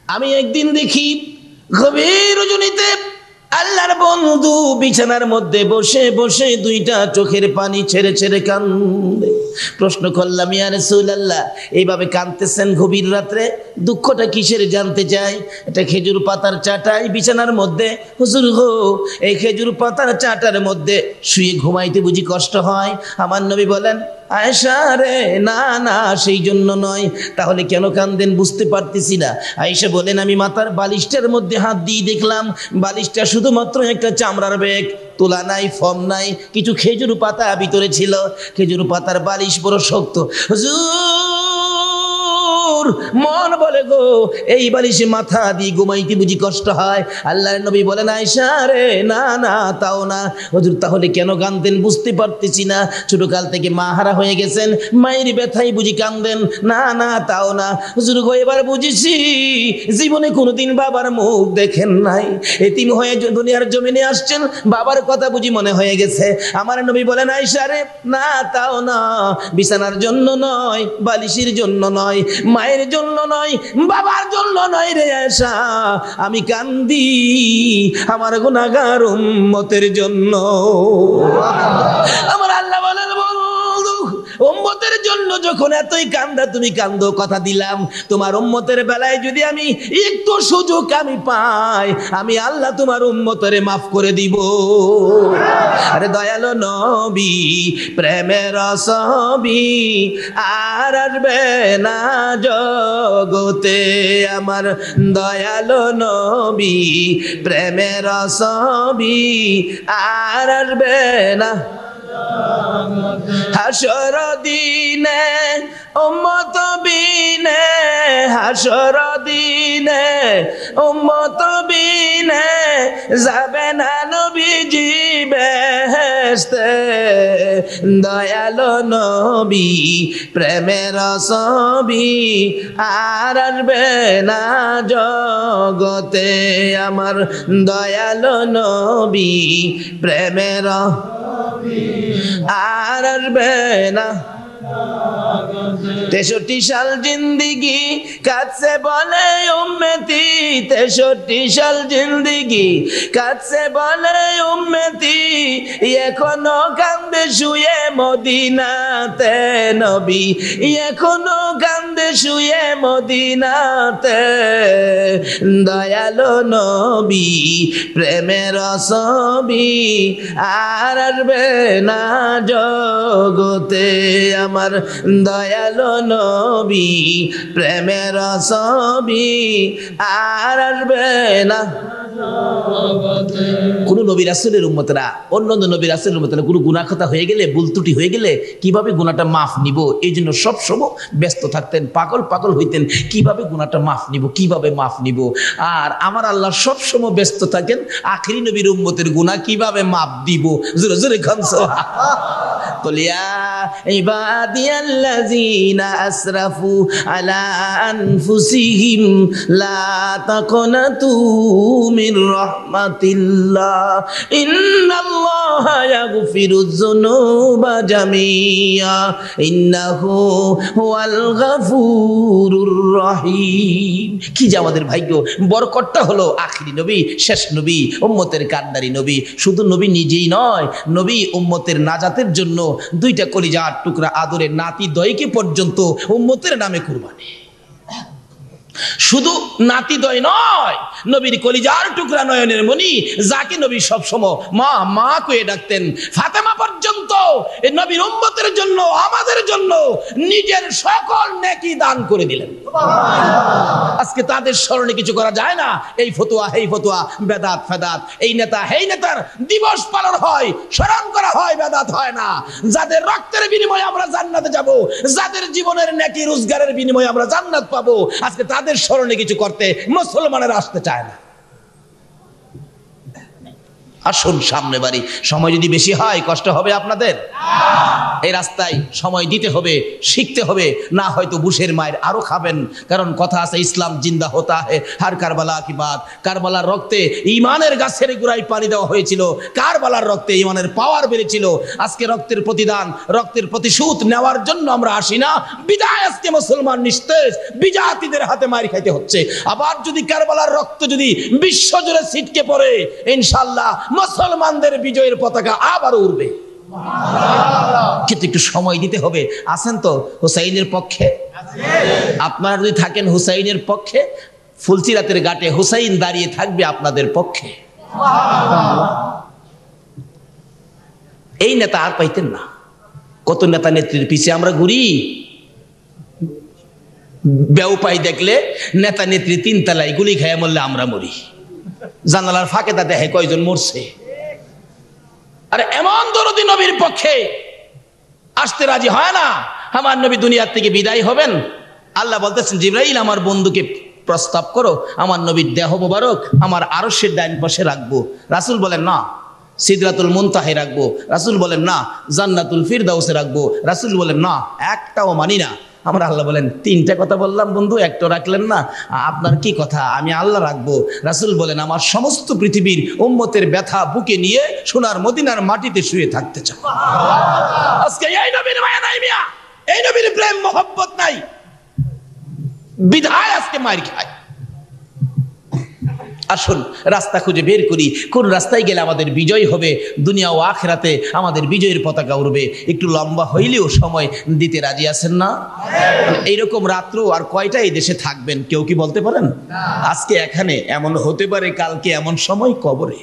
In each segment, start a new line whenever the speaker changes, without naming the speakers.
আমি একদিন দেখি গভীর রজনীতে আল্লাহর বন্ধু বিছানার মধ্যে বসে বসে দুইটা চোখের পানি ছেড়ে ছেড়ে কান্দে। প্রশ্ন করলাম, ইয়া রাসূলুল্লাহ, এইভাবে কাঁদতেছেন গভীর রাত্রে, দুঃখটা কিসের জানতে চাই। এটা খেজুর পাতার চাটাই বিছানার মধ্যে। হুজুর গো, এই খেজুর পাতার চাটার মধ্যে শুয়ে ঘুমাইতে বুঝি কষ্ট হয়? আমার নবী বলেন, আয়েশা রে, না না, সেই জন্য নয়। তাহলে কেন কান্দেন বুঝতে পারতেছি না। আয়েশা বলেন, আমি মাথার বালিশটার মধ্যে হাত দিয়ে দেখলাম বালিশটা শুধুমাত্র একটা চামড়ার ব্যাগ, তোলা নাই, ফর্ম নাই, কিছু খেজুর পাতা ভিতরে ছিল। খেজুর পাতার বালিশ বড় শক্ত। হুজুর, মন বলে গো, এই বালিশে মাথা দিয়ে ঘুমাইতে বুঝি কষ্ট হয়? আল্লাহর নবী বলেন, আয়েশা রে, না না, তাও না। হুজুর, তাহলে কেন কাঁদেন বুঝতে পারতেছি না। ছোটকাল থেকে মা হারা হয়ে গেছেন, মায়ের ব্যথাই বুঝি কাঁদেন? না না, তাও না। হুজুর গো, এবার বুঝেছি, জীবনে কোনোদিন বাবার মুখ দেখেন নাই, এতিম হয়ে দুনিয়ার জমিনে আসছেন, বাবার কথা বুঝি মনে হয়ে গেছে। আমার নবী বলেন, আয়েশা রে, না তাও না, বিছানার জন্য নয়, বালিশের জন্য নয়, মায়ের জন্য নয়, বাবার জন্য নয় রে আয়েশা, আমি কান্দি আমার গুনাহগার উম্মতের জন্য। আমার আল্লাহ বলেন, বন্ধু, উম্মতের জন্য যখন এতই কান্দা তুমি কান্দো, কথা দিলাম তোমার উম্মতের বেলায় যদি আমি একটু সুযোগ আমি পাই, আমি আল্লাহ তোমার উম্মতরে মাফ করে দিব। আরে দয়ালো নবী, প্রেমের ছবি আর আসবে না জগতে। আমার দয়ালো নবী, প্রেমের ছবি আর আসবে না। হাসর দিনে উম্মত বিনে, হাসর দিনে উম্মত বিনে যাবে না নবীজি বেহেশতে। দয়ালো নবী, প্রেমের ছবি আর আসবে না জগতে। আমার দয়ালো নবী, প্রেমের আর আসবে না। 63 সাল জিন্দিগি কাছে বলে উম্মতি, 63 সাল জিন্দিগি কাছে বলে উম্মতি, এখনো কান্দে শুয়ে মদিনাতে নবী, এখনো কান্দে শুয়ে মদিনাতে। দয়ালো নবী, প্রেমের ছবি আর আসবে না জগতে। আমার দয়ালো নবী, প্রেমের ছবি আর আসবে না। কোন নবী রাসূলের উম্মতরা অন্যান্য নবী রাসূলের উম্মতরা কোনো গুনাহ কথা হয়ে গেলে, ভুল ত্রুটি হয়ে গেলে কিভাবে গুনাহটা মাফ নিব, এই জন্য সবসময় ব্যস্ত থাকতেন, পাগল পাগল হইতেন, কিভাবে গুনাহটা মাফ নিব, কিভাবে মাফ নিব। আর আমার আল্লাহ সবসময় ব্যস্ত থাকেন আখিরি নবীর উম্মতের গুনাহ কিভাবে মাফ দিব। জোরে জোরে খান কলিয়া ইবাদিয়াল্লাযীনা আসরাফু আলা আনফুসিহিম লা তাকনাতু মির রাহমাতিল্লাহ ইন্নাল্লাহা ইয়াগফিরুয যুনুবা জামিআ ইন্নাহু হুয়াল গফুরুর রহিম। কি যে আমাদের ভাগ্য, বরকতটা হলো আখিরি নবী, শেষ নবী, উম্মতের কান্ডারি নবী। শুধু নবী নিজেই নয়, নবী উম্মতের নাজাতের জন্য দুইটা কলিজার টুকরা আদরের নাতি দয়কে পর্যন্ত উম্মতের নামে কুরবানি। শুধু নাতি দয় নয়, নবীর কলিজার টুকরা নয়নের মণি, যাকে নবী সবসময় মা মা কয়ে ডাকতেন, ফাতেমা পর্যন্ত এই নবীর উম্মতের জন্য, আমাদের জন্য নিজের সকল নেকি দান করে দিলেন। আজকে তাদের স্মরণে কিছু করা যায় না। এই ফতোয়া, এই ফতোয়া, বেদাত ফেদাত, এই নেতা এই নেতার দিবস পালন হয়, স্মরণ করা হয়, বেদাত হয় না। যাদের রক্তের বিনিময়ে আমরা জান্নাতে যাব, যাদের জীবনের নেকি রোজগারের বিনিময়ে আমরা জান্নাত পাবো, আজকে তাদের স্মরণে কিছু করতে মুসলমানেরা আসতে চায় না। আসুন সামনে বাড়ি। সময় যদি বেশি হয় কষ্ট হবে আপনাদের? এই রাস্তায় সময় দিতে হবে, শিখতে হবে, না হয়তো বুশের মায়ের আরো খাবেন। কারণ কথা আছে, ইসলাম জিন্দা হতা হে হার কারবালা কি বাত। কারবালার রক্তে ইমানের গাছের গোড়ায় পানি দেওয়া হয়েছিল, কারবালার রক্তে ইমানের পাওয়ার বেড়েছিল। আজকে রক্তের প্রতিদান, রক্তের প্রতিশোধ নেওয়ার জন্য আমরা আসি না, বিদায় আজকে মুসলমান নিস্তেজ বিজাতিদের হাতে মার খাইতে হচ্ছে। আবার যদি কারবালার রক্ত যদি বিশ্বজুড়ে ছিটকে পড়ে, ইনশাআল্লাহ মুসলমানদের বিজয়ের পতাকা আবার উড়বে। কিন্তু একটু সময় দিতে হবে। আছেন তো হুসাইনের পক্ষে? আপনারা যদি থাকেন হুসাইনের পক্ষে, ফুলসিরাতের ঘাটে হুসাইন দাঁড়িয়ে থাকবে আপনাদের পক্ষে। এই নেতা আর পাইতেন না। কত নেতা নেত্রীর পিছে আমরা ঘুরি, বেউপাই দেখলে নেতা নেত্রী 3 তলায় গুলি খায় মরলে আমরা মরি। জানালার ফাঁকে তা দেখে কয়জন মরছে। আরে এমন দরদি নবীর পক্ষে আসতে রাজি হয় না। আমার নবী দুনিয়ার থেকে বিদায় হবেন, আল্লাহ বলতেছেন জিবরাইল আমার বন্ধুকে প্রস্তাব করো, আমার নবীর দেহ মোবারক আমার আরশের ডান পাশে রাখবো। রাসূল বলেন না। সিদরাতুল মুনতাহে রাখবো। রাসূল বলেন না। জান্নাতুল ফিরদাউসে রাখবো। রাসূল বলেন না। একটাও মানি না। আমরা আল্লাহ বলেন 3টা কথা বললাম বন্ধু, একটা রাখলেন না। আপনার কি কথা? আমি আল্লাহ রাখবো। রাসূল বলেন আমার সমস্ত পৃথিবীর উম্মতের ব্যথা বুকে নিয়ে সোনার মদিনার মাটিতে শুয়ে থাকতে চাই। আজকে এই নবীর মায়া নাই মিয়া, এই নবীর প্রেম মোহব্বত নাই, বিধায় আজকে মার খায়। আসুন রাস্তা খুঁজে বের করি, কোন রাস্তায় গেলে আমাদের বিজয় হবে, দুনিয়া ও আখিরাতে আমাদের বিজয়ের পতাকা উড়বে। একটু লম্বা হইলেও সময় দিতে রাজি আছেন না? এইরকম রাত্র আর কয়টা এই দেশে থাকবেন কেউ কি বলতে পারেন? আজকে এখানে এমন হতে পারে, কালকে এমন সময় কবরে।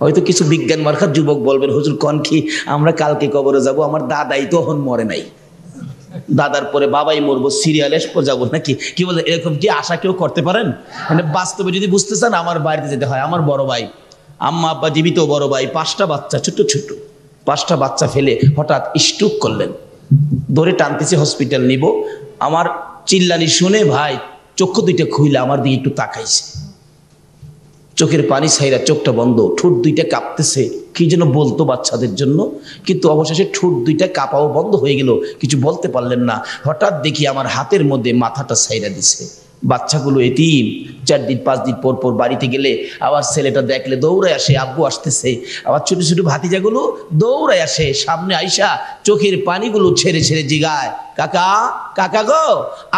হয়তো কিছু বিজ্ঞান মার্কার যুবক বলবেন হুজুর কোন কি আমরা কালকে কবরে যাব, আমার দাদাই তখন মরে নাই, দাদার পরে বাবাই মরবো, সিরিয়ালে যাবো নাকি, কি বলে? এরকম কি আশা কেউ করতে পারেন? মানে বাস্তবে যদি বুঝতে চান আমার বাড়িতে যেতে হয়। আমার বড় ভাই, আম্মা আব্বা জীবিত, বড় ভাই 5টা বাচ্চা, ছোট ছোট 5টা বাচ্চা ফেলে হঠাৎ স্ট্রোক করলেন। ধরে টানতেছে হসপিটাল নিব। আমার চিল্লানি শুনে ভাই চক্ষু 2টা খুইলে আমার দিকে একটু তাকাইছে, চোখের পানি ছাইরা, চোখটা বন্ধ, ঠোঁট 2টা কাঁপতেছে, কি যেন বলতো বাচ্চাদের জন্য, কিন্তু অবশেষে ঠোঁট 2টা কাঁপাও বন্ধ হয়ে গেল, কিছু বলতে পারলেন না। হঠাৎ দেখি আমার হাতের মধ্যে মাথাটা ছাইরা দিছে। বাচ্চাগুলো এতিম, 4 দিন 5 দিন পর পর বাড়িতে গেলে আবার ছেলেটা দেখলে দৌড়ায় আসে, আব্বু আসতেছে। আবার ছোট ছোট ভাতিজাগুলো দৌড়ায় আসে, সামনে আইসা চোখের পানিগুলো ছেড়ে ছেড়ে জিগায়, কাকা কাকা গো,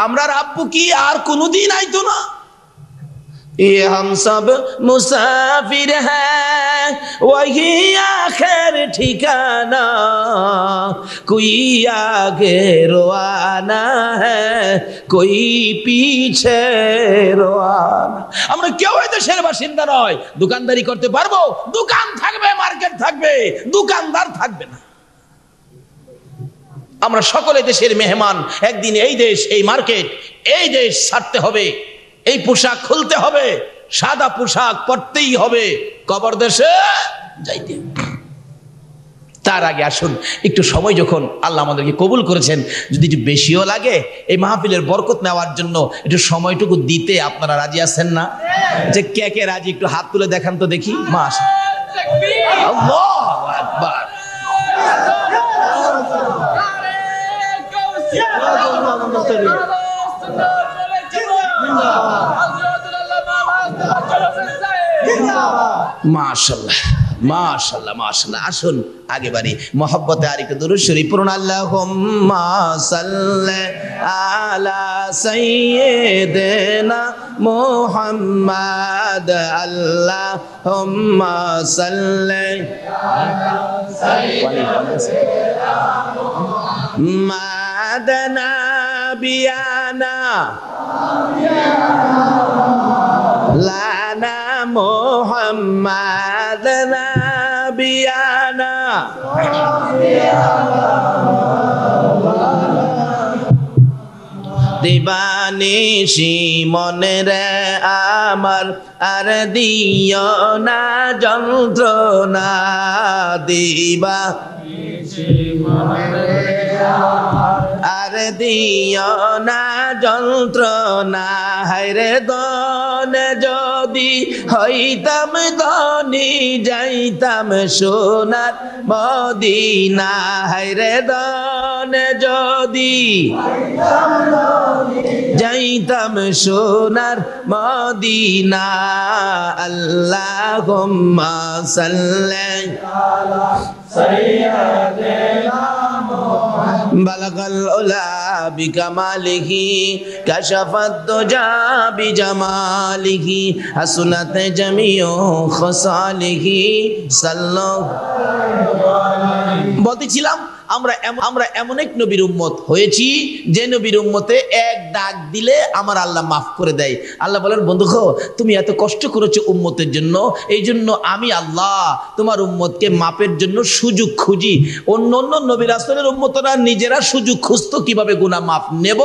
আমরার আব্বু কি আর কোনোদিন আইতো না? ये हम सब मुसाफिर हैं, वही आखिर ठिकाना, कोई आगे रोआना है, कोई पीछे रोआना। আমরা কেউ এই দেশের বাসিন্দা নয়। দোকানদারি করতে পারবো, দোকান থাকবে, মার্কেট থাকবে, দোকানদার থাকবে না। আমরা সকলে দেশের মেহমান। একদিন এই দেশ, এই মার্কেট, এই দেশ ছাড়তে হবে, এই পোশাক খুলতে হবে, সাদা পোশাক পরতেই হবে, কবর দেশে যাইতে। তার আগে আসুন একটু সময়, যখন আল্লাহ আমাদেরকে কবুল করেছেন, যদি একটু বেশিও লাগে এই মাহফিলের বরকত নেওয়ার জন্য একটু সময়টুকু দিতে আপনারা রাজি আছেন না? যে কে কে রাজি একটু হাত তুলে দেখান তো দেখি। মাশাআল্লাহ, আল্লাহু আকবার। মাশাআল্লাহ মাশাআল্লাহ মাশাআল্লাহ। আসুন আগে বাড়ি, মহব্বতে আর একটু দুরূদ শরীফ পড়ুন। আল্লাহুম্মা সাল্লি আলা সাইয়্যিদিনা মুহাম্মাদ, আল্লাহুম্মা সাল্লি আলা সাইয়্যিদিনা মুহাম্মাদ নাবিয়ানা লানা মুহাম্মাদ নাবিয়ানা। দিবানিশি মনে রে আমার আর দিও না যন্ত্রণা, দিবানিশি মনে রে আর দিও না যন্ত্রণা, হায়রে দনে যদি হইতাম ধনী, যাইতাম সোনার মদিনা, হায়রে দনে যদি যাইতাম সোনার মদিনা। আল্লাহুম্মা সাল্লি আলা সাইয়্যিদিনা বালাগাল উলা বিকামালিহি, কাশাফাত দুজা বিজামালিহি, হাসুনাত জামিউ খাসালিহি, সাল্লাল্লাহু আলাইহি। বলতেছিলাম আমরা এমন এক নবীর উম্মত হয়েছি যে নবীর উম্মতে এক ডাক দিলে আমার আল্লাহ মাফ করে দেয়। আল্লাহ বলেন, বন্ধু তুমি এত কষ্ট করেছো উম্মতের জন্য, এই জন্য আমি আল্লাহ তোমার উম্মতকে মাপের জন্য সুযোগ খুঁজি। অন্য অন্য নবী রাসূলের উম্মতরা নিজেরা সুযোগ খুঁজতো কিভাবে গুনাহ মাফ নেব,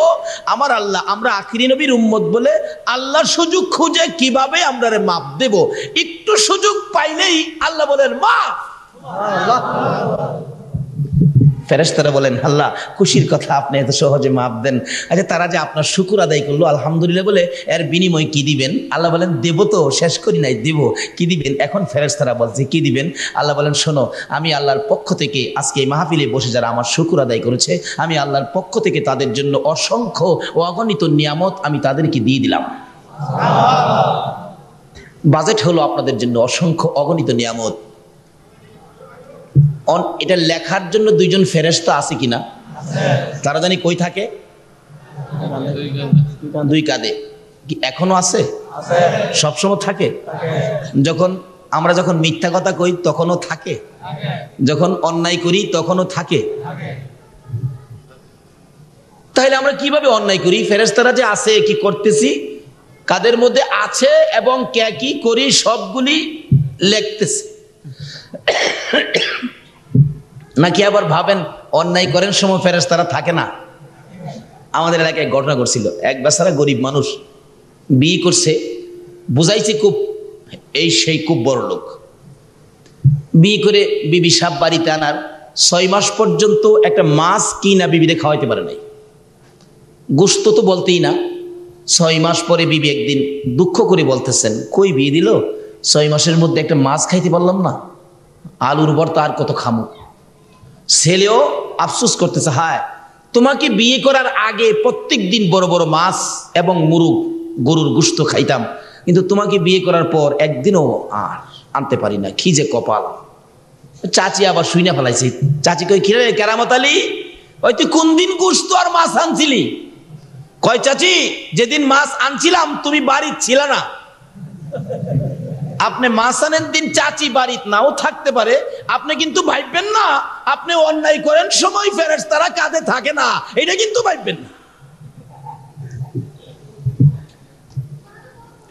আমার আল্লাহ আমরা আখিরি নবীর উম্মত বলে আল্লাহ সুযোগ খুঁজে কিভাবে আমরা মাফ দেব। একটু সুযোগ পাইলেই আল্লাহ বলেন মাফ। ফেরেশতারা বলেন, আল্লাহ খুশির কথা, আপনি এত সহজে মাপ দেন। আচ্ছা, তারা যে আপনার শুকর আদায় করলো আলহামদুলিল্লাহ বলে, এর বিনিময় কি দিবেন? আল্লাহ বলেন, দেব তো, শেষ করি নাই, দেব। কি দিবেন? এখন ফেরেশতারা বলছে কি দিবেন? আল্লাহ বলেন, শোনো, আমি আল্লাহর পক্ষ থেকে আজকে এই মাহফিলে বসে যারা আমার শুকর আদায় করেছে, আমি আল্লাহর পক্ষ থেকে তাদের জন্য অসংখ্য ও অগণিত নিয়ামত আমি তাদেরকে দিয়ে দিলাম। বাজেট হলো আপনাদের জন্য অসংখ্য অগণিত নিয়ামত। এটা লেখার জন্য দুইজন ফেরেশতা আছে কিনা? তারা জানি কই থাকে? দুই কাঁধে। এখনো আছে? সবসময় থাকে? আমরা যখন মিথ্যা কথা কই তখনও থাকে, যখন অন্যায় করি তখনও থাকে। তাহলে আমরা কিভাবে অন্যায় করি? ফেরেশতারা যে আছে, কি করতেছি, কাদের মধ্যে আছে এবং কে কি করি সবগুলি লিখতেছে। নাকি আবার ভাবেন অন্যায় করেন সময় ফেরেশতারা থাকে না? আমাদের এলাকায় ঘটনা করছিল, এক বেচারা গরিব মানুষ বিয়ে করছে, বুঝাইছে খুব, সেই খুব বড় লোক। বিয়ে করে বিবি সাহেব বাড়িতে আনার 6 মাস পর্যন্ত একটা মাছ কিনা বিবিরে খাওয়াইতে পারে নাই, গোশত তো বলতেই না। 6 মাস পরে বিবি একদিন দুঃখ করে বলতেছেন, কই বিয়ে দিল, 6 মাসের মধ্যে একটা মাছ খাইতে পারলাম না, আলুর ভর্তা আর কত খামু। ছেলেও আফসোস করতেছে, হায় তোমাকে বিয়ে করার আগে প্রত্যেক দিন বড় বড় মাছ এবং মুরগ গরুর গোশত খাইতাম, কিন্তু তোমাকে বিয়ে করার পর একদিনও আর আনতে পারি না, কি যে কপাল। চাচি আবার শুইনা ফেলাইছে। চাচি কই, কি রে কেরামত আলী, ওই তুই কোন দিন গোশত আর মাছ আনছিলি? কয়, চাচি যেদিন মাছ আনছিলাম তুমি বাড়ি ছিল না। আপনি মাছ আনেন দিন চাচি বাড়িতে নাও থাকতে পারে, আপনি কিন্তু ভাববেন না আপনি অন্যায় করেন সময় ফেরেশতারা কাঁধে থাকে না, এটা কিন্তু ভাববেন না।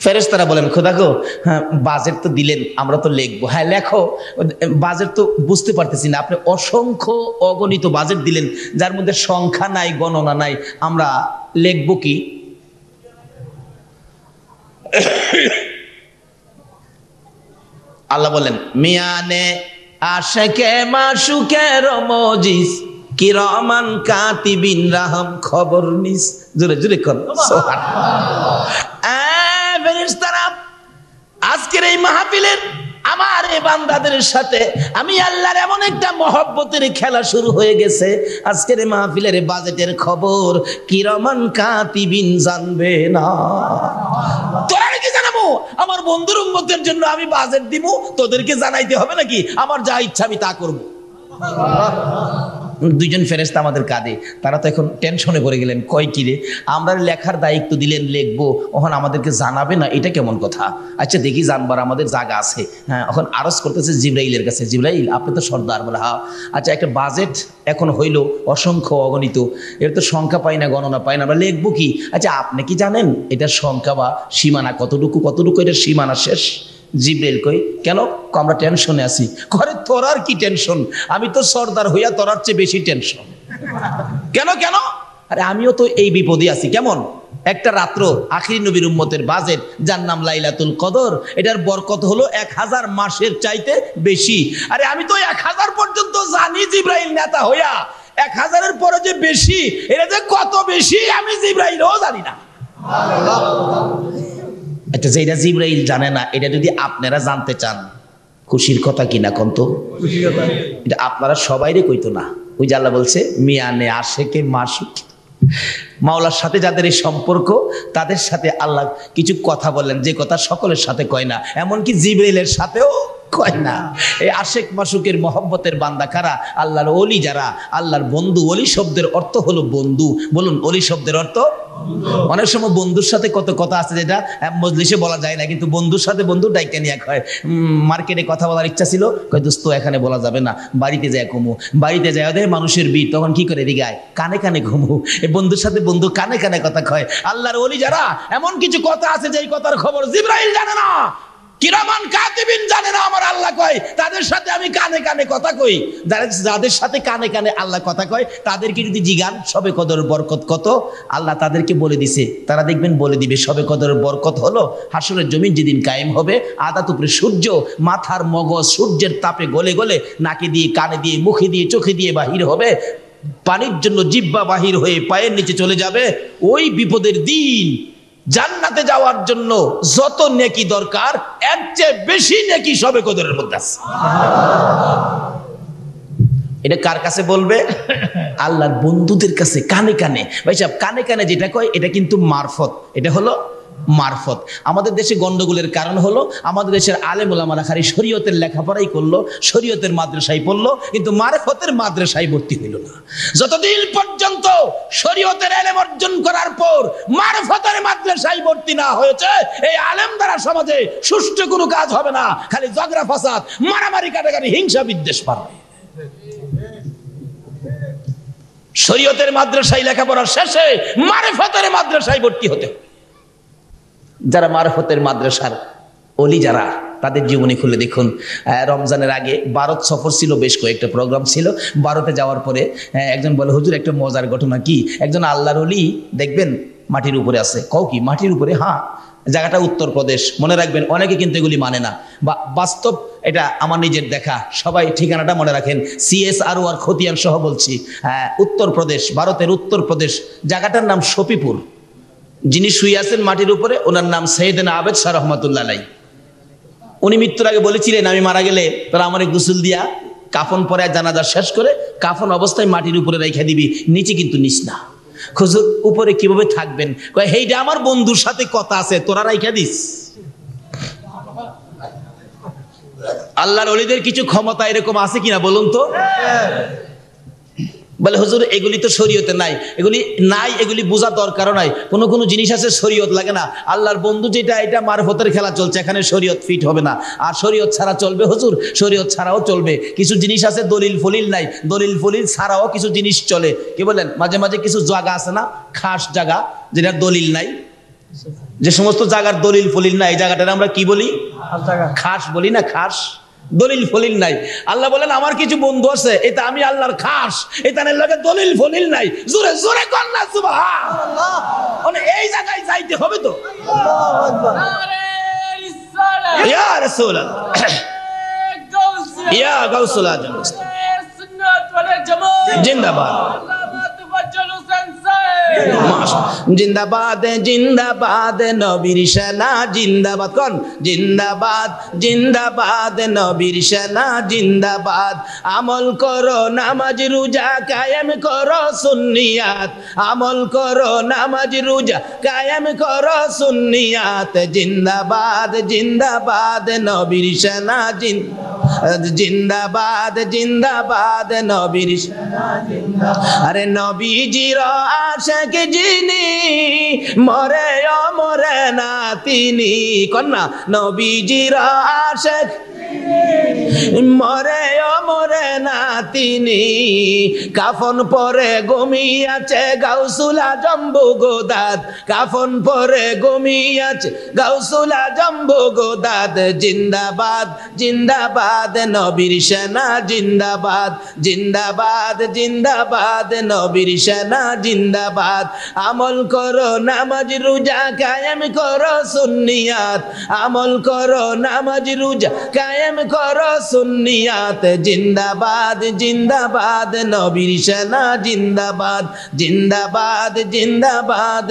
ফেরেশতারা বলেন, খোদা গো, হ্যাঁ বাজেট তো দিলেন, আমরা তো লিখবো। হ্যাঁ লেখো, বাজেট তো বুঝতে পারতেছি না, আপনি অসংখ্য অগণিত বাজেট দিলেন যার মধ্যে সংখ্যা নাই, গণনা নাই, আমরা লিখবো কি? আল্লাহ বলেন, মিয়ানে আশেকে মাশুকের মজিস কিরামান কাতিবিন রাহম খবর নিস। জোরে জোরে কর ফেরেশতারা। আজকের এই মাহফিলের আমার এই বান্দাদের সাথে আমি আল্লাহর এমন একটা মহব্বতের খেলা শুরু হয়ে গেছে। আজকের এই মাহফিলের বাজেটের খবর কিরামান কাতিবিন জানবে না। তোরা কি জানাবো? আমার বন্ধুর উম্মতের জন্য আমি বাজেট দিব, তোদেরকে জানাইতে হবে নাকি? আমার যা ইচ্ছা আমি তা করব। দুইজন ফেরেশতা আমাদের কাঁধে, তারা তো এখন টেনশনে পড়ে গেলেন, কয় কি রে, আমরা লেখার দায়িত্ব দিলেন, লিখবো, ওখানে আমাদেরকে জানাবে না, এটা কেমন কথা? আচ্ছা দেখি, জানবার আমাদের জায়গা আছে। হ্যাঁ, এখন আরজ করতেছে জিবরাইলের কাছে, জিবরাইল আপনি তো সর্দার। বলে হ্যাঁ। আচ্ছা একটা বাজেট এখন হইল অসংখ্য অগণিত, এর তো সংখ্যা পাই না, গণনা পাই না, আমরা লিখবো কি? আচ্ছা আপনি কি জানেন এটার সংখ্যা বা সীমানা কতটুকু, কতটুকু এটার সীমানা শেষ? জিবরাইল কই, কেন? আমরা টেনশনে আছি। করে তোর আর কি টেনশন, আমি তো সর্দার হইয়া তোরার চেয়ে বেশি টেনশন। কেন কেন? আরে আমিও তো এই বিপদে আছি। কেমন? একটা রাত্র আখিরি নবীর উম্মতের বাজেট, যার নাম লাইলাতুল কদর, এটার বরকত হলো 1000 মাসের চাইতে বেশি। আরে আমি তো 1000 পর্যন্ত জানি জিবরাইল নেতা হইয়া, 1000-এর পরে যে বেশি, এটা যে কত বেশি আমি জিবরাইলও জানি না। আচ্ছা, যেটা জিবরাইল জানে না, এটা যদি আপনারা জানতে চান, খুশির কথা কিনা কোন তো? এটা আপনারা সবাইরে কইতো না। ওই যে আল্লাহ বলছে মিয়ানে আশেকে মাসুক, মাওলার সাথে যাদের এই সম্পর্ক তাদের সাথে আল্লাহ কিছু কথা বললেন যে কথা সকলের সাথে কয় না, এমনকি জিবরাইলের সাথেও কয় না। এই আশেক মাসুকের মহব্বতের বান্দা কারা? আল্লাহর ওলি যারা, আল্লাহর বন্ধু। ওলি শব্দের অর্থ হলো বন্ধু। বলুন, ওলি শব্দের অর্থ? অনেক সময় বন্ধুর সাথে কত কথা আছে যেটা মজলিসে বলা যায় না, কিন্তু বন্ধুর সাথে বন্ধু ডাইকা নিয়ে হয়। মার্কেটে কথা বলার ইচ্ছা ছিল, কয় দোস্ত এখানে বলা যাবে না, বাড়িতে যায় ঘুমু। বাড়িতে যায় ওদের মানুষের ভিড়, তখন কি করে দিগায় কানে কানে ঘুমু। এই বন্ধুর সাথে বন্ধু কানে কানে কথা কয়। আল্লাহর ওলি যারা, এমন কিছু কথা আছে যেই কথার খবর জিবরাইল জানে না, কিরামান কাতিবিন জানে না, আমার আল্লাহ কয় তাদের সাথে আমি কানে কানে কথা কই। যাদের সাথে কানে কানে আল্লাহ কথা কয় তাদেরকে যদি জিগান সবে কদরের বরকত কত, আল্লাহ তাদেরকে বলে দিছে, তারা দেখবেন বলে দিবে সবে কদরের বরকত হলো হাসরের জমিন যেদিন কায়েম হবে, আদাত উপরে সূর্য, মাথার মগজ সূর্যের তাপে গলে গলে নাকে দিয়ে, কানে দিয়ে, মুখে দিয়ে, চোখে দিয়ে বাহির হবে, পানির জন্য জিহ্বা বাহির হয়ে পায়ের নিচে চলে যাবে। ওই বিপদের দিন জান্নাতে যাওয়ার জন্য যত নেকি দরকার, এর চেয়ে বেশি নেকি সবে কদরের মধ্যে আছে। এটা কার কাছে বলবে? আল্লাহর বন্ধুদের কাছে, কানে কানে। ভাই সাহেব, কানে কানে যেটা কয় এটা কিন্তু মারফত, এটা হলো মারফত। আমাদের দেশে গন্ডগোলের কারণ হলো আমাদের দেশের আলেম ওলামারা খালি শরীয়তের লেখাপড়াই করলো, শরীয়তের মাদ্রাসায় পড়লো, কিন্তু মারফতের মাদ্রাসায় ভর্তি হইল না। যতদিন পর্যন্ত শরীয়তের ইলম অর্জন করার পর মারফতের মাদ্রাসায় ভর্তি না হয়েছে, এই আলেম দ্বারা সমাজে সুষ্ঠু কোনো কাজ হবে না, খালি ঝগড়া ফাসাদ, মারামারি, কাটাকাটি, হিংসা বিদ্বেষ পারবে। শরীয়তের মাদ্রাসায় লেখাপড়ার শেষে মারফতের মাদ্রাসায় ভর্তি হতে হবে। যারা মারফতের মাদ্রাসার ওলি যারা, তাদের জীবনী খুলে দেখুন। রমজানের আগে ভারত সফর ছিল, বেশ কয়েকটা প্রোগ্রাম ছিল। ভারতে যাওয়ার পরে একজন বলে, হুজুর একটা মজার ঘটনা। কি? একজন আল্লাহর ওলি দেখবেন মাটির উপরে আছে। কও কি মাটির উপরে? হ্যাঁ, জায়গাটা উত্তরপ্রদেশ। মনে রাখবেন, অনেকে কিন্তু এগুলি মানে না, বা বাস্তব এটা আমার নিজের দেখা। সবাই ঠিকানাটা মনে রাখেন, CSRO আর খতিয়ান সহ বলছি। উত্তরপ্রদেশ, ভারতের উত্তরপ্রদেশ। জায়গাটার নাম শফিপুর। যিনি শুয়ে আছেন মাটির উপরে, ওনার নাম সৈয়দনা আবেদ শাহ রহমাতুল্লাহ আলাইহি। উনি মৃত্যুর আগে বলেছিলেন, আমি মারা গেলে তোরা আমার গোসল দিয়া কাফন পরে জানাজা শেষ করে কাফন অবস্থায় মাটির উপরে রেখে দিবি, নিচে কিন্তু নিস না। হুজুর উপরে কিভাবে থাকবেন? কয় হেইটা আমার বন্ধুর সাথে কথা আছে, তোরা রাইখা দিস। আল্লাহর ওলিদের কিছু ক্ষমতা এরকম আছে কিনা বলুন তো? বলে হুজুর এগুলি তো শরীয়তে নাই, এগুলি নাই, এগুলি বোঝা দরকারও নাই। কোনো কোনো জিনিস আছে শরীয়ত লাগে না। আল্লাহর বন্ধু যেটা, এটা মারফতের খেলা চলছে, এখানে শরীয়ত ফিট হবে না। আর শরীয়ত ছাড়া চলবে হুজুর? শরীয়ত ছাড়াও চলবে। কিছু জিনিস আছে দলিল ফলিল নাই, দলিল ফলিল ছাড়াও কিছু জিনিস চলে। কি বলেন? মাঝে মাঝে কিছু জায়গা আছে না, খাস জায়গা, যেটা দলিল নাই। যে সমস্ত জায়গার দলিল ফলিল নাই, এই জায়গাটার আমরা কি বলি? খাস বলি না, খাস, দলিল ফলিল নাই। আল্লাহ বলেন আমার কিছু বন্ধু আছে, এটা আমি আল্লাহর খাস, এটা লাগে দলিল ফলিল নাই। জোরে জোরে কর না সুবহানাল্লাহ। মানে এই জায়গায় যাইতে হবে তো। ইয়া রাসূলুল্লাহ, ইয়া গাউসুল আজম, জিন্দাবাদ, জিন্দাবাদ, জিন্দাবাদ নবীর সেনা জিন্দাবাদ। কোন? জিন্দাবাদ, জিন্দাবাদ নবীর সেনা জিন্দাবাদ। আমল করো নামাজ রোজা কায়েম করো সুন্নিয়াত, আমল করো নামাজ রোজা কায়েম করো সুন্নিয়াত। জিন্দাবাদ, জিন্দাবাদ নবীর সেনা জিন্দাবাদ, জিন্দাবাদ নবীর সেনা জিন্দাবাদ। আরে নবীজির আশিক যিনি, মরে ও মরে না তিনি। কন্যা নবীজির আশিক মরে ও মরে না তিনি। কাফন পরে ঘুমিয়াছে গাউসুল আজম বগদাদ, কাফন পরে ঘুমিয়াছে গাউসুল আজম বগদাদ। জিন্দাবাদ, জিন্দাবাদ নবীর সেনা জিন্দাবাদ, জিন্দাবাদ, জিন্দাবাদ নবীর সেনা জিন্দাবাদ। আমল করো নামাজ রোজা কায়েম করো সুন্নিয়াত, আমল করো নামাজ রোজা কায়েম করো সুন্নিয়াত জিন্দাবাদ জিন্দাবাদ নবীর সেনা জিন্দাবাদ জিন্দাবাদ জিন্দাবাদ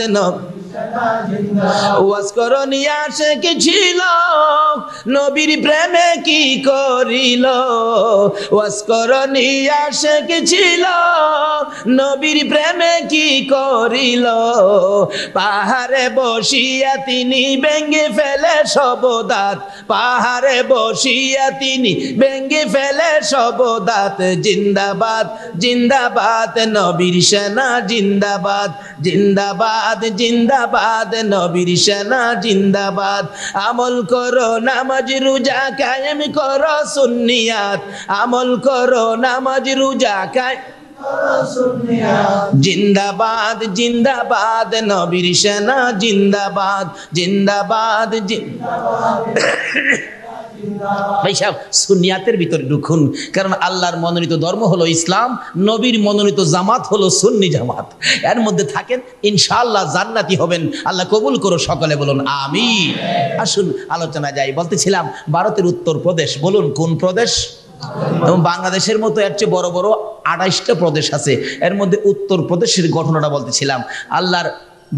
ওয়াজ করো নিয়ে আসে কি ছিল নবীর প্রেমে কি করিল ওয়াজ করো নিয়ে আসে কি ছিল নবীর প্রেমে কি করিল পাহাড়ে বসিয়া তিনি ভেঙে ফেলে সব দাঁত পাহাড়ে বসিয়া তিনি ভেঙে ফেলে সব দাঁত জিন্দাবাদ জিন্দাবাদ নবীর সেনা জিন্দাবাদ জিন্দাবাদ জিন্দাবাদ নবীর সেনা জিন্দাবাদ আমল করো নামাজ রোজা কায়েম করো সুন্নিয়াত আমল করো নামাজ রোজা কায়েম জিন্দাবাদ জিন্দাবাদ নবীর সেনা জিন্দাবাদ জিন্দাবাদ ভাই সাহেব সুন্নিয়াতের ভিতরে ঢুকুন, কারণ আল্লাহর মনোনীত ধর্ম হলো ইসলাম, নবীর মনোনীত জামাত হলো সুন্নি জামাত। এর মধ্যে থাকেন, ইনশাআল্লাহ জান্নাতি হবেন। আল্লাহ কবুল করো, সকলে বলুন আমিন। আসুন আলোচনা যাই। বলতেছিলাম ভারতের উত্তর প্রদেশ, বলুন কোন প্রদেশ? এবং বাংলাদেশের মতো এর চেয়ে বড় বড় 28টা প্রদেশ আছে, এর মধ্যে উত্তর প্রদেশের ঘটনাটা বলতেছিলাম। আল্লাহর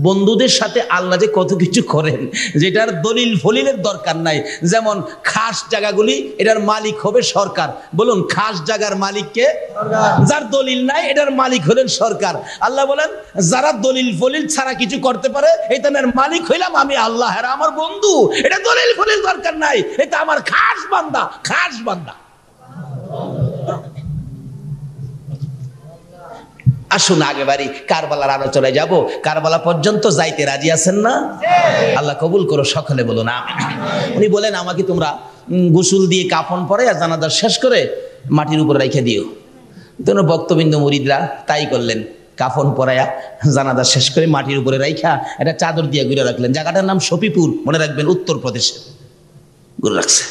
বন্ধুদের সাথে আল্লাহ যে কত কিছু করেন, যেটার দলিল ফলিলের দরকার নাই। যেমন খাস জায়গাগুলি, এটার মালিক হবে সরকার। বলুন খাস জায়গার মালিককে? যার দলিল নাই এটার মালিক হলেন সরকার। আল্লাহ বলেন যারা দলিল ফলিল ছাড়া কিছু করতে পারে, এটার মালিক হইলাম আমি আল্লাহ, এরা আমার বন্ধু। এটা দলিল ফলিল দরকার নাই, এটা আমার খাস বান্দা, খাস বান্দা। আসুন আগে বাড়ি, কারবালার আলোচনায় যাব। কারবালা পর্যন্ত যাইতে রাজি আছেন না? আল্লাহ কবুল করো, সকলে বলুন আমিন। উনি বলেন আমাকে তোমরা গোসল দিয়ে কাফন পরে আর জানাজা শেষ করে মাটির উপর রেখে দিও। তোমরা বক্তবিন্দু মুরিদরা তাই করলেন, কাফন পরায়া জানাজা শেষ করে মাটির উপরে রাইখা একটা চাদর দিয়ে ঘুরে রাখলেন। জায়গাটার নাম শফিপুর, মনে রাখবেন, উত্তর প্রদেশে ঘুরে রাখছে।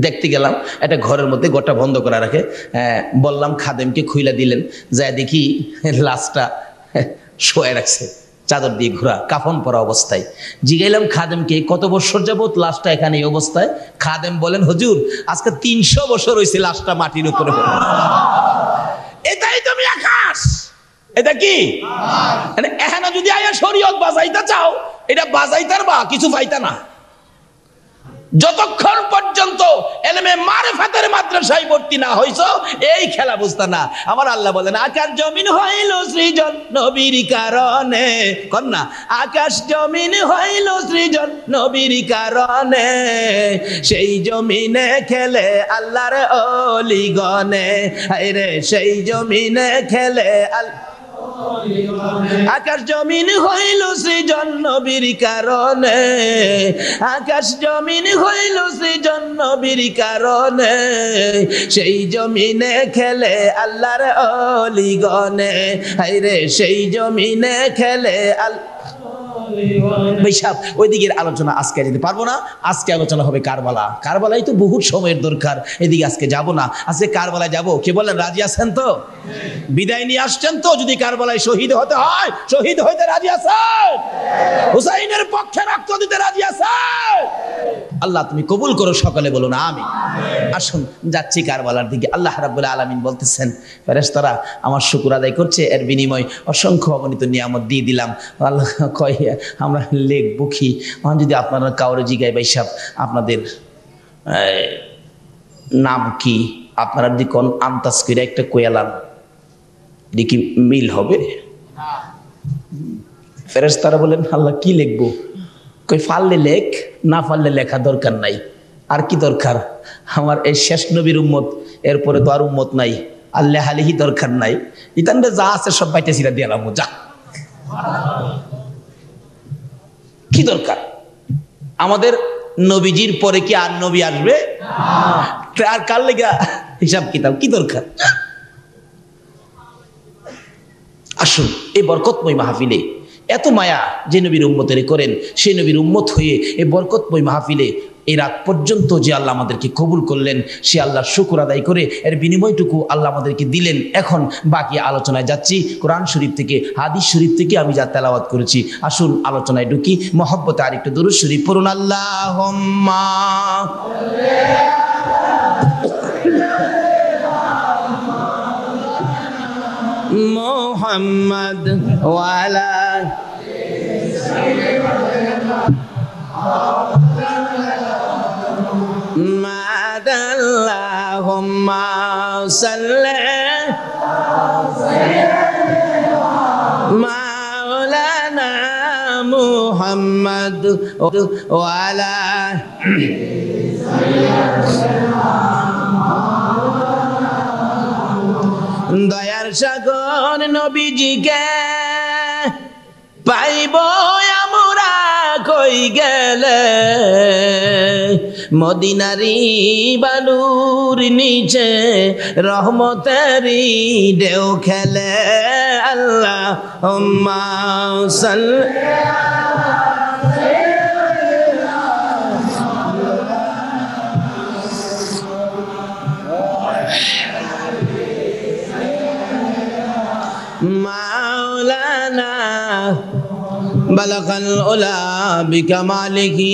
দেখতে গেলাম একটা ঘরের মধ্যে, ঘরটা বন্ধ করা রাখে। বললাম খাদেমকে খুইলা দিলেন, যায় দেখি লাশটা শোয়া রাখছে চাদর দিয়ে ঘোরা, কাফন পরা অবস্থায়। জিগাইলাম খাদেমকে কত বছর যাবত লাশটা এখানে এই অবস্থায়? খাদেম বলেন হুজুর আজকে 300 বছর হয়েছে লাশটা মাটির উপরে। এটাই তুমি আকাশ, এটা কি এখানে যদি আয়া শরীয়ত বাজাইতে চাও, এটা বাজাইতার বা কিছু পাইতা না। যতক্ষণ পর্যন্ত এলেমে মারিফাতের মাদ্রাসায় ভর্তি না হইছো, এই খেলা বুঝতা না। আমার আল্লাহ বলেন আকাশ জমিন হইল সৃজন নবীর কারণে। কন্যা আকাশ জমিন হইল সৃজন নবীর কারণে, সেই জমিনে খেলে আল্লাহর ওলিগণে। হায়রে সেই জমিনে খেলে আকাশ জমিন হইল সৃজন নবীর কারণে, আকাশ জমিন হইল সৃজন নবীর কারণে, সেই জমিনে খেলে আল্লাহর ওলিগণে। হায়রে সেই জমিনে খেলে ওইদিকের আলোচনা আজকে যেতে পারবো না। আজকে আলোচনা হবে কারবালা। কারবালাই তো বহুত সময়ের দরকার, এদিকে আজকে যাব না। আজকে কারবালায় যাব, কে বলেন রাজি আছেন তো? বিদায় নিয়ে আসছেন তো? যদি কারবালায় শহীদ হতে হয়, শহীদ হইতে রাজি আছেন? হুসাইনের পক্ষে রক্ত দিতে রাজি আছেন? আল্লাহ তুমি কবুল করো, সকলে বলুন আমিন। আসুন যাচ্ছি কারবালার দিকে। আল্লাহ রাব্বুল আলামিন বলতেছেন ফেরেশতারা আমার শুকর আদায় করছে, এর বিনিময় অসংখ্য অগণিত নিয়ামত দিয়ে দিলাম। আল্লাহ কয় আমরা লিখবো কি? যদি আপনারা কাউরে জিগাই ভাই সাহেব আপনাদের নাম কি, আপনারা যদি কোন আন্তাজ করে একটা কোয়ালান দেখি মিল হবে। ফেরেশতারা বলেন আল্লাহ কি লিখবো? কই পারলে লেখ, না পারলে লেখা দরকার নাই। আর কি দরকার? আমার এই শেষ নবীর উম্মত, এরপরে তো আর উম্মত নাই, আল্লাহ হালিহি দরকার নাই। ইতানবে যা আছে সব বাইতে ছিলা দিলাম, যা কি দরকার? আমাদের নবীজির পরে কি আর নবী আসবে? আর কার লেগা হিসাব কিতাব কি দরকার? আসুন এই বরকতময় মাহফিলে এত মায়া যে নবীর উম্মতের করেন, সেই নবীর উম্মত হয়ে এই বরকতময় মাহফিলে এই রাত পর্যন্ত যে আল্লাহ আমাদেরকে কবুল করলেন, সে আল্লাহর শুকর আদায় করে এর বিনিময়টুকু আল্লাহ আমাদেরকে দিলেন। এখন বাকি আলোচনায় যাচ্ছি। কোরআন শরীফ থেকে, হাদিস শরীফ থেকে আমি যা তেলাওয়াত করেছি। আসুন আলোচনায় ঢুকি। মহব্বতে আরেকটু দুরূদ শরীফ পড়ুন। আল্লাহুম্মা মুহাম্মদ ওয়ালা মাদাল্লাহুম্মা সাল্লি মাওলানা মুহাম্মদ ওয়ালা দয়ার সাগর নবীজিকে পাইব আমরা কই গেলে মদিনারি বালুর নিচে রহমতেরি ঢেউ খেলে আল্লাহুম্মা সাল্লি মাওলানা বালাগাল উলা বিকামালিহি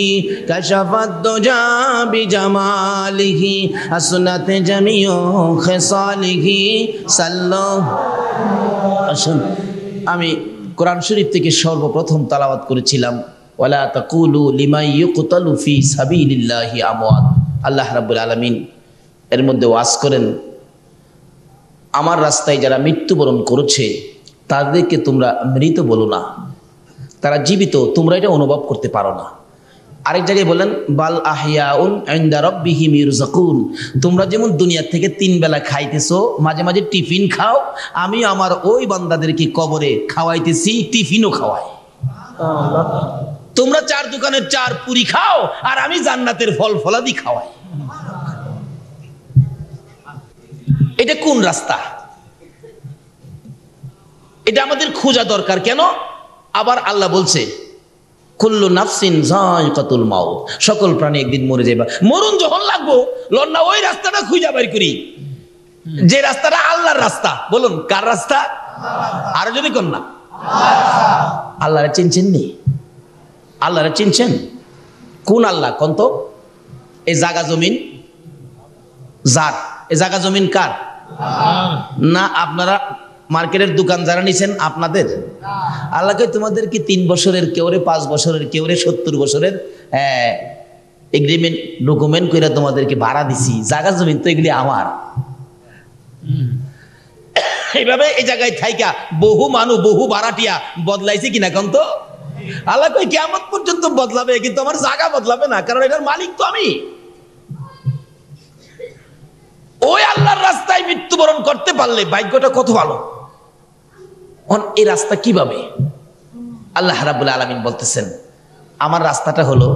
কাশাফাদ দুজা বিজামালিহি আসনাত জামিউ খিসালিহি সাল্লাল্লাহু আসুন আমি কোরআন শরীফ থেকে সর্বপ্রথম তেলাওয়াত করেছিলাম ওয়ালা তাকুলু লিমান ইউকতালু ফি সাবিলিল্লাহি আমওয়াত। আল্লাহ রাব্বুল আলামিন এর মধ্যে ওয়াজ করেন আমার রাস্তায় যারা মৃত্যুবরণ করেছে তাদেরকে তোমরা মৃত বলো না, তারা জীবিত, তোমরা এটা অনুভব করতে পারো না। আরেক জায়গায় বললেন বাল আহিয়াউন ইনদা রাব্বিহিম ইরযাকুন, তোমরা যেমন দুনিয়া থেকে 3 বেলা খাইতেছো, মাঝে মাঝে টিফিন খাও, আমি আমার ওই বান্দাদেরকে কবরে খাওয়াইতেছি, টিফিনও খাওয়াই। তোমরা 4 দোকানের 4 পুরি খাও আর আমি জান্নাতের ফল ফলাদি খাওয়াই। এটা কোন রাস্তা? এটা আমাদের খোঁজা দরকার। কেন? আবার আল্লাহ বলছে কুল্লু নাফসিন যায়কাতুল মাউত, সকল প্রাণী একদিন মরে যাবে। মরণ যখন লাগবো লন্না ওই রাস্তাটা খুঁজা বের করি, যে রাস্তাটা আল্লাহর রাস্তা। বলুন কার রাস্তা? আরো যদি কোন না আল্লাহরে চিনছেন নি? আল্লাহরে চিনছেন? কোন আল্লাহ কোন তো? এই জায়গা জমিন যার, এই জায়গা জমিন কার? না আপনারা মার্কেটের দোকান যারা নিছেন আপনাদের? আল্লাহকে তোমাদেরকে 3 বছরের, কেউরে 5 বছরের, কেউরে 70 বছরের এগ্রিমেন্ট ডকুমেন্ট করে তোমাদেরকে ভাড়া দিছি। জায়গা জমিন তো এগুলি আমার। এইভাবে এই জায়গায় থাইকা বহু মানুষ, বহু ভাড়াটিয়া বদলাইছে কিনা কোন তো? আল্লাহ কই কিয়ামত পর্যন্ত বদলাবে, কিন্তু আমার জায়গা বদলাবে না, কারণ এটার মালিক তো আমি। ওই আল্লাহর রাস্তায় মৃত্যুবরণ করতে পারলে ভাগ্যটা কত ভালো। এই রাস্তা কিভাবে? আল্লাহ রাব্বুল আলামিন বলতেছেন আমার রাস্তাটা হলো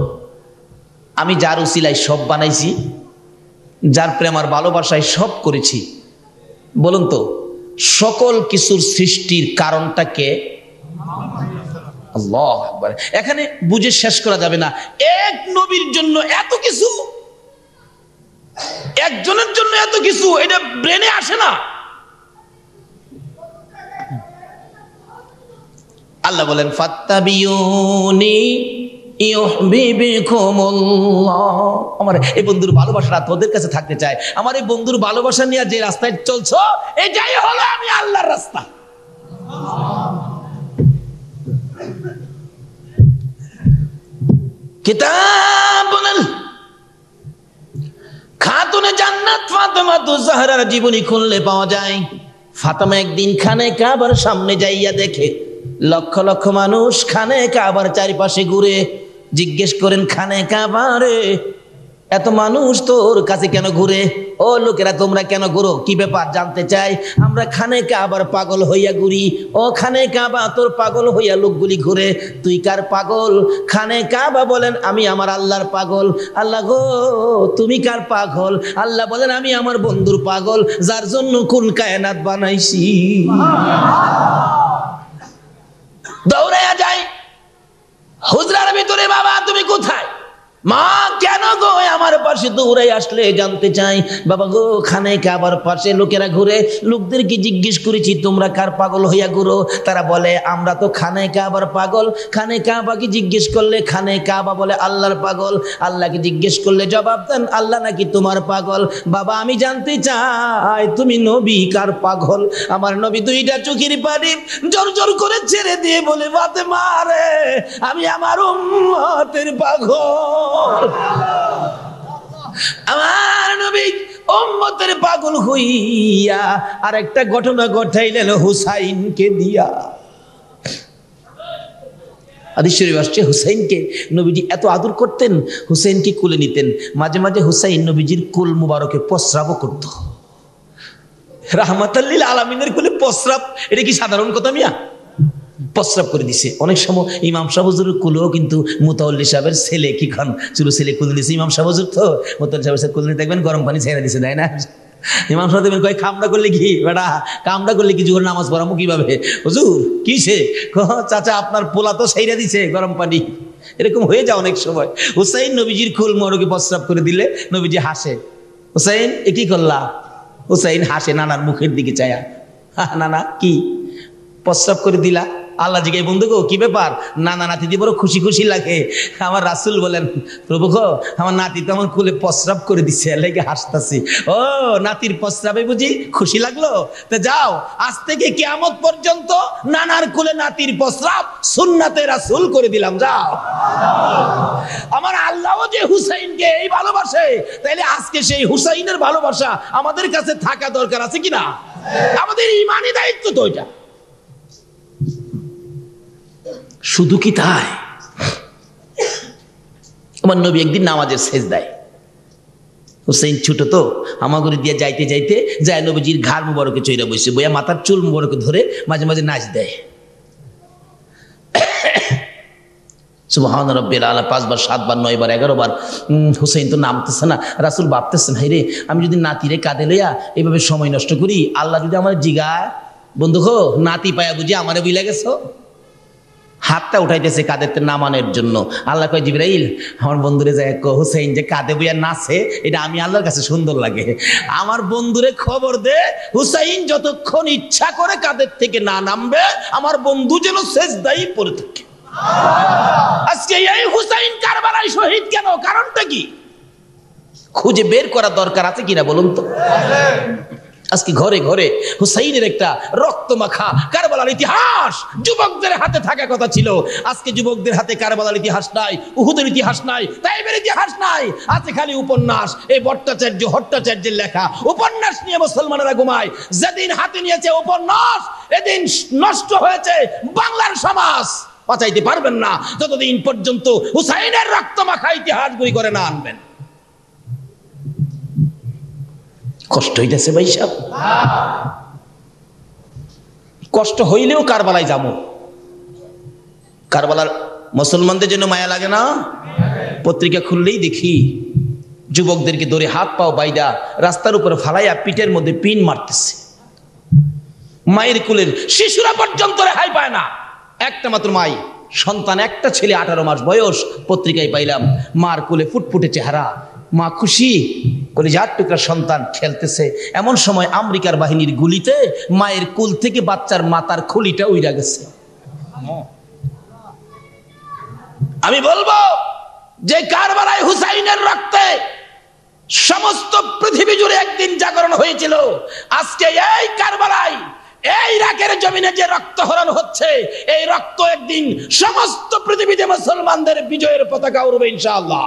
আমি যার উসিলায় সব বানাইছি, যার প্রেম আর ভালোবাসায় সব করেছি। বলুন তো সকল কিছুর সৃষ্টির কারণটা কে? আল্লাহু আকবার। এখানে বুঝে শেষ করা যাবে না। এক নবীর জন্য এত কিছু, একজনের জন্য এত কিছু, এটা ব্রেনে আসে না। আল্লাহ বলেন ফাত্তাবিউনি ইউহিব্বুকুমুল্লাহ। আমার এই বন্ধুর ভালোবাসাটা তোদের কাছে থাকতে চায়। আমার এই বন্ধুর ভালোবাসা নিয়ে যে রাস্তায় চলছো, এটাই হলো আমি আল্লাহর রাস্তা। কিতাব বলেন খাতুনে জান্নাত ফাতেমাতুজ জাহরার জীবনী খুললে পাওয়া যায়। ফাতেমা একদিন খানে কাবার সামনে যাইয়া দেখে লক্ষ লক্ষ মানুষ খানে কাবার চারিপাশে ঘুরে। জিজ্ঞেস করেন খানে কাবারে এত মানুষ তোর কাছে কেন ঘুরে? ও লোকেরা তোমরা কেন ঘুরো? কি ব্যাপার জানতে চাই। আমরা খানে কাবার পাগল হইয়া ঘুরি। ও খানে কাবা তোর পাগল হইয়া লোকগুলি ঘুরে, তুই কার পাগল? খানে কাবা বলেন আমি আমার আল্লাহর পাগল। আল্লাহ গো তুমি কার পাগল? আল্লাহ বলেন আমি আমার বন্ধুর পাগল, যার জন্য কুল কায়নাত বানাইছি। দৌড়াইয়া যাই হুজরার ভিতরে, বাবা তুমি কোথায়? মা কেন গো আমার আমার পাশে দৌড়াই আসলে জানতে চাই, বাবা গো খানে কাবার পাশে লোকেরা ঘুরে, লোকদেরকে জিজ্ঞেস করেছি তোমরা কার পাগল হইয়া ঘুরো? তারা বলে আমরা তো খানে কাবার পাগল। খানে কাবাকে জিজ্ঞেস করলে খানে কাবা বলে আল্লাহর পাগল, আল্লাহকে জিজ্ঞেস করলে জবাব দেন আল্লাহ নাকি তোমার পাগল। বাবা আমি জানতে চাই তুমি নবী কার পাগল? আমার নবী দুইটা চোখের পানি জোর জোর করে ছেড়ে দিয়ে বলে ফাতেমা রে, আমি আমার উম্মতের পাগল। আমার নবী উম্মতের পাগল হইয়া আরেকটা ঘটনা ঘটাইলেন হুসাইনকে দিয়া। হাদিস শরীফে আসছে হুসাইনকে নবীজি এত আদর করতেন, হুসাইনকে কুলে নিতেন। মাঝে মাঝে হুসাইন নবীজির কুল মুবারকে প্রস্রাবও করত। রাহমাতাল লিল আলামিনের কুলে প্রস্রাব, এটা কি সাধারণ কথা মিয়া? প্রস্রাব করে দিছে। অনেক সময় ইমাম সাহেব হুজুরের কুলেও কিন্তু মুতাওয়াল্লি সাহেবের ছেলে কি খান চুরু ছেলে কুলে দিছে। ইমাম সাহেব হুজুর তো মুতাওয়াল্লি সাহেবের কুলে দেখবেন গরম পানি ছেড়ে দিছে, তাই না? ইমাম সাহেব দেখবেন কয় কামড়া করলে কি বেটা, কামড়া করলে কি জোহর নামাজ পড়ামো কিভাবে? হুজুর কিসে? চাচা আপনার পোলা তো ছেড়ে দিছে গরম পানি। এরকম হয়ে যায় অনেক সময়। হুসাইন নবীজির কুল মুবারকে প্রস্রাব করে দিলে নবীজি হাসে। হুসাইন এ কি করলা? হুসাইন হাসে নানার মুখের দিকে চায়া, নানা কি প্রস্রাব করে দিলা? আল্লাহ জিজ্ঞাসা বন্ধু গো কি ব্যাপার? নানা নাতি দিয়ে বড় খুশি খুশি লাগে। আমার রাসূল বলেন প্রভু গো আমার নাতি তো আমার কুলে প্রস্রাব করে দিচ্ছে, লেগে হাসতাছি। ও নাতির প্রস্রাবে বুঝি খুশি লাগলো? তো যাও আজ থেকে কিয়ামত পর্যন্ত নানার কুলে নাতির প্রস্রাব সুন্নাতে রাসূল করে দিলাম, যাও। আমার আল্লাহও যে হুসাইনকে এই ভালোবাসে, তাইলে আজকে সেই হুসাইনের ভালোবাসা আমাদের কাছে থাকা দরকার আছে কিনা? আমাদের ঈমানি দায়িত্ব তো এটা। শুধু কি তাই, আমার নবী একদিন নামাজের সেজদায়, হুসাইন ছোট তো আমাগুরি দিয়ে যাইতে যাইতে যায় নবীজির ঘাড় মুবারকে চইরা বসে, বইয়া মাথার চুল মুবারকে ধরে মাঝে মাঝে নাচ দেয় সুবহান রাব্বিল আলা 5 বার 7 বার 9 বার 11 বার। হুসাইন তো নামতেছে না, রাসূল ভাবতেছেন হাইরে আমি যদি নাতিরে কাঁধে লইয়া এইভাবে সময় নষ্ট করি, আল্লাহ যদি আমার জিগায় বন্ধু গো নাতি পায়া বুঝি আমারে বুইলা গেছো, হাতটা উঠাইতেছে কাঁধের নামানোর জন্য। আল্লাহ কয় জিবরাইল আমার বন্ধুরে যায় হুসাইন যে কাঁধে বইয়া নাচে, এটা আমি আল্লাহর কাছে সুন্দর লাগে, আমার বন্ধুরে খবর দে হুসাইন যতক্ষণ ইচ্ছা করে কাঁধের থেকে না নামবে আমার বন্ধু যেন সেজদাই পড়ে থাকে। আজকে এই হুসাইন কারবালায় শহীদ কেন, কারণটা কি খুঁজে বের করা দরকার আছে কিনা বলুন তো। আজকে ঘরে ঘরে হুসাইনের একটা রক্তমাখা কারবালার ইতিহাস যুবকদের হাতে থাকা কথা ছিল। আজকে যুবকদের হাতে কারবালার ইতিহাস নাই, উহুদের ইতিহাস নাই, তাইফের ইতিহাস নাই, আছে খালি উপন্যাস। এই ভট্টাচার্যের লেখা উপন্যাস নিয়ে মুসলমানেরা ঘুমায়। যেদিন হাতে নিয়েছে উপন্যাস এদিন নষ্ট হয়েছে বাংলার সমাজ। বাঁচাইতে পারবেন না যতদিন পর্যন্ত হুসাইনের রক্তমাখা ইতিহাসগুলি করে না আনবেন। কষ্ট হইতেছে ভাই সাহেব, কষ্ট হইলেও কারবালায় যাবো। কারবালার মুসলমানদের জন্য মায়া লাগে না? পত্রিকা খুললেই দেখি যুবকদেরকে ধরে হাত পাও বাইদা রাস্তার উপরে ফালাইয়া পিঠের মধ্যে পিন মারতেছে। মায়ের কুলের শিশুরা পর্যন্ত রেহাই পায় না। একটা মাত্র মাই সন্তান, একটা ছেলে 18 মাস বয়স, পত্রিকায় পাইলাম মার কুলে ফুটফুটে চেহারা, মা খুশি, কলিজার টুকরা সন্তান খেলতেছে। এমন সময় আমেরিকার বাহিনীর গুলিতে মায়ের কুল থেকে বাচ্চার মাথার খুলিটা উইরা গেছে। আমি বলবো যে কারবালায় হুসাইনের রক্তে সমস্ত পৃথিবী জুড়ে একদিন জাগরণ হয়েছিল। আজকে এই কারবালায় এই ইরাকের জমিনে যে রক্ত হরণ হচ্ছে, এই রক্ত একদিন সমস্ত পৃথিবীতে মুসলমানদের বিজয়ের পতাকা উড়বে ইনশাআল্লাহ।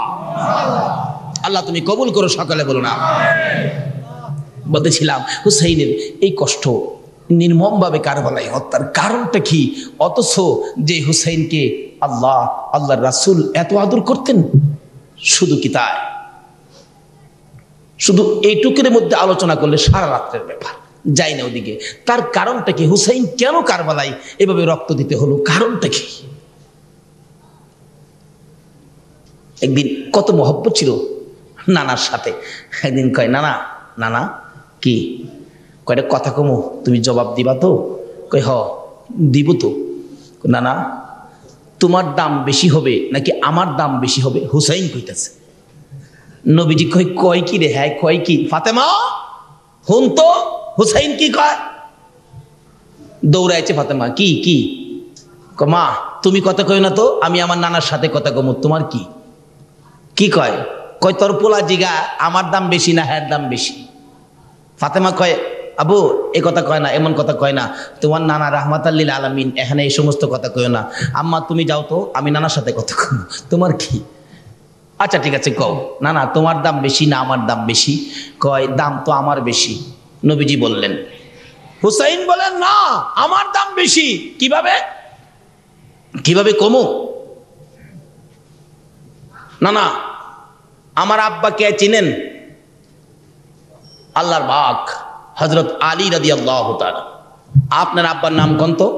আল্লাহ তুমি কবুল করো, সকালে বলো না। বলতেছিলাম হুসাইনের এই কষ্ট নির্মমভাবে কারবালায় হত্যার কারণটা কি, অথচ যে হুসাইনকে আল্লাহর রাসূল এত আদর করতেন। শুধু কি তাই, শুধু এইটুকুর মধ্যে আলোচনা করলে সারা রাত্রের ব্যাপার, যাই না ওদিকে। তার কারণটা কি, হুসাইন কেন কারবালায় এভাবে রক্ত দিতে হলো, কারণটা কি? একদিন কত মহব্বত ছিল নানার সাথে। একদিন কয় নানা কি, কয়টা কথা কমো, তুমি জবাব দিবা তো? কয় হ দিব তো। নানা তোমার দাম বেশি হবে নাকি আমার দাম বেশি হবে? হুসাইন কইতাছে। নবীজি কই কয় কি রে? হ্যাঁ কয় কি? ফাতেমা হুন তো হুসাইন কি কয়? দৌড়াইছে ফাতেমা, কি কি? মা তুমি কথা কই না তো, আমি আমার নানার সাথে কথা কমু, তোমার কি? কি কয়? কয় তোর পোলা জিগা আমার দাম বেশি না হ্যার দাম বেশি। ফাতেমা কয় আবু এ কথা কয় না, এমন কথা কয় না, তোমার নানা রাহমাতাল্লিল আলামিন, এখানে এই সমস্ত কথা কয় না। আম্মা তুমি যাও তো, আমি নানার সাথে কথা কম, তোমার কি? আচ্ছা ঠিক আছে কও না, না তোমার দাম বেশি না আমার দাম বেশি? কয় দাম তো আমার বেশি। নবীজি বললেন, হুসাইন বলেন না আমার দাম বেশি। কিভাবে কিভাবে কমু? না না আমার আব্বাকে চিনেন? আল্লাহর পাক হযরত আলী রাদিয়াল্লাহু তাআলা। আপনার আব্বার নাম কোন তো?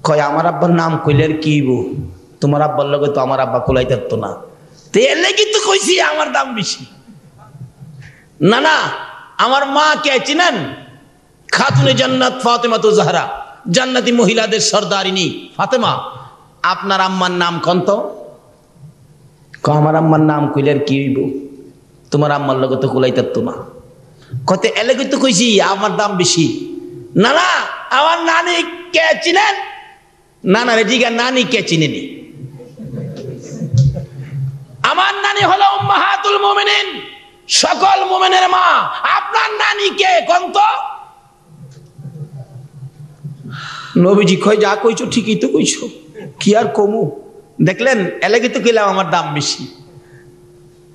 কয় আমার আব্বার নাম কইলের কি বউ, তোমার আব্বার লগে তো আমার আব্বা কোলাইতে পারতো না, তো এর লাগি তো কইছি আমার দাম বেশি। না না আমার মা কে চিনেন? খাতুনে জান্নাত ফাতেমাতুজ জাহরা, জান্নাতি মহিলাদের সর্দারিনী ফাতেমা। আপনার আম্মার নাম কোন তো? আমার আম্মার নাম কইলের কি হইব, তোমার আম্মার লগে তো কোলাইতে পারতো না, কত এলাকে তো কইছি আমার দাম বেশি। না না আমার নানি কে চিনেন? নানা রে জিগা নানি কে চিনেনি? আমার নানি হলো উম্মাহাতুল মুমিনিন, সকল মুমিনের মা। আপনার নানি কে কোন তো? নবীজি কয় যা কইছো ঠিকই তো কইছো, কি আর কমু? দেখলেন এলাকে তো কইলাম আমার দাম বেশি।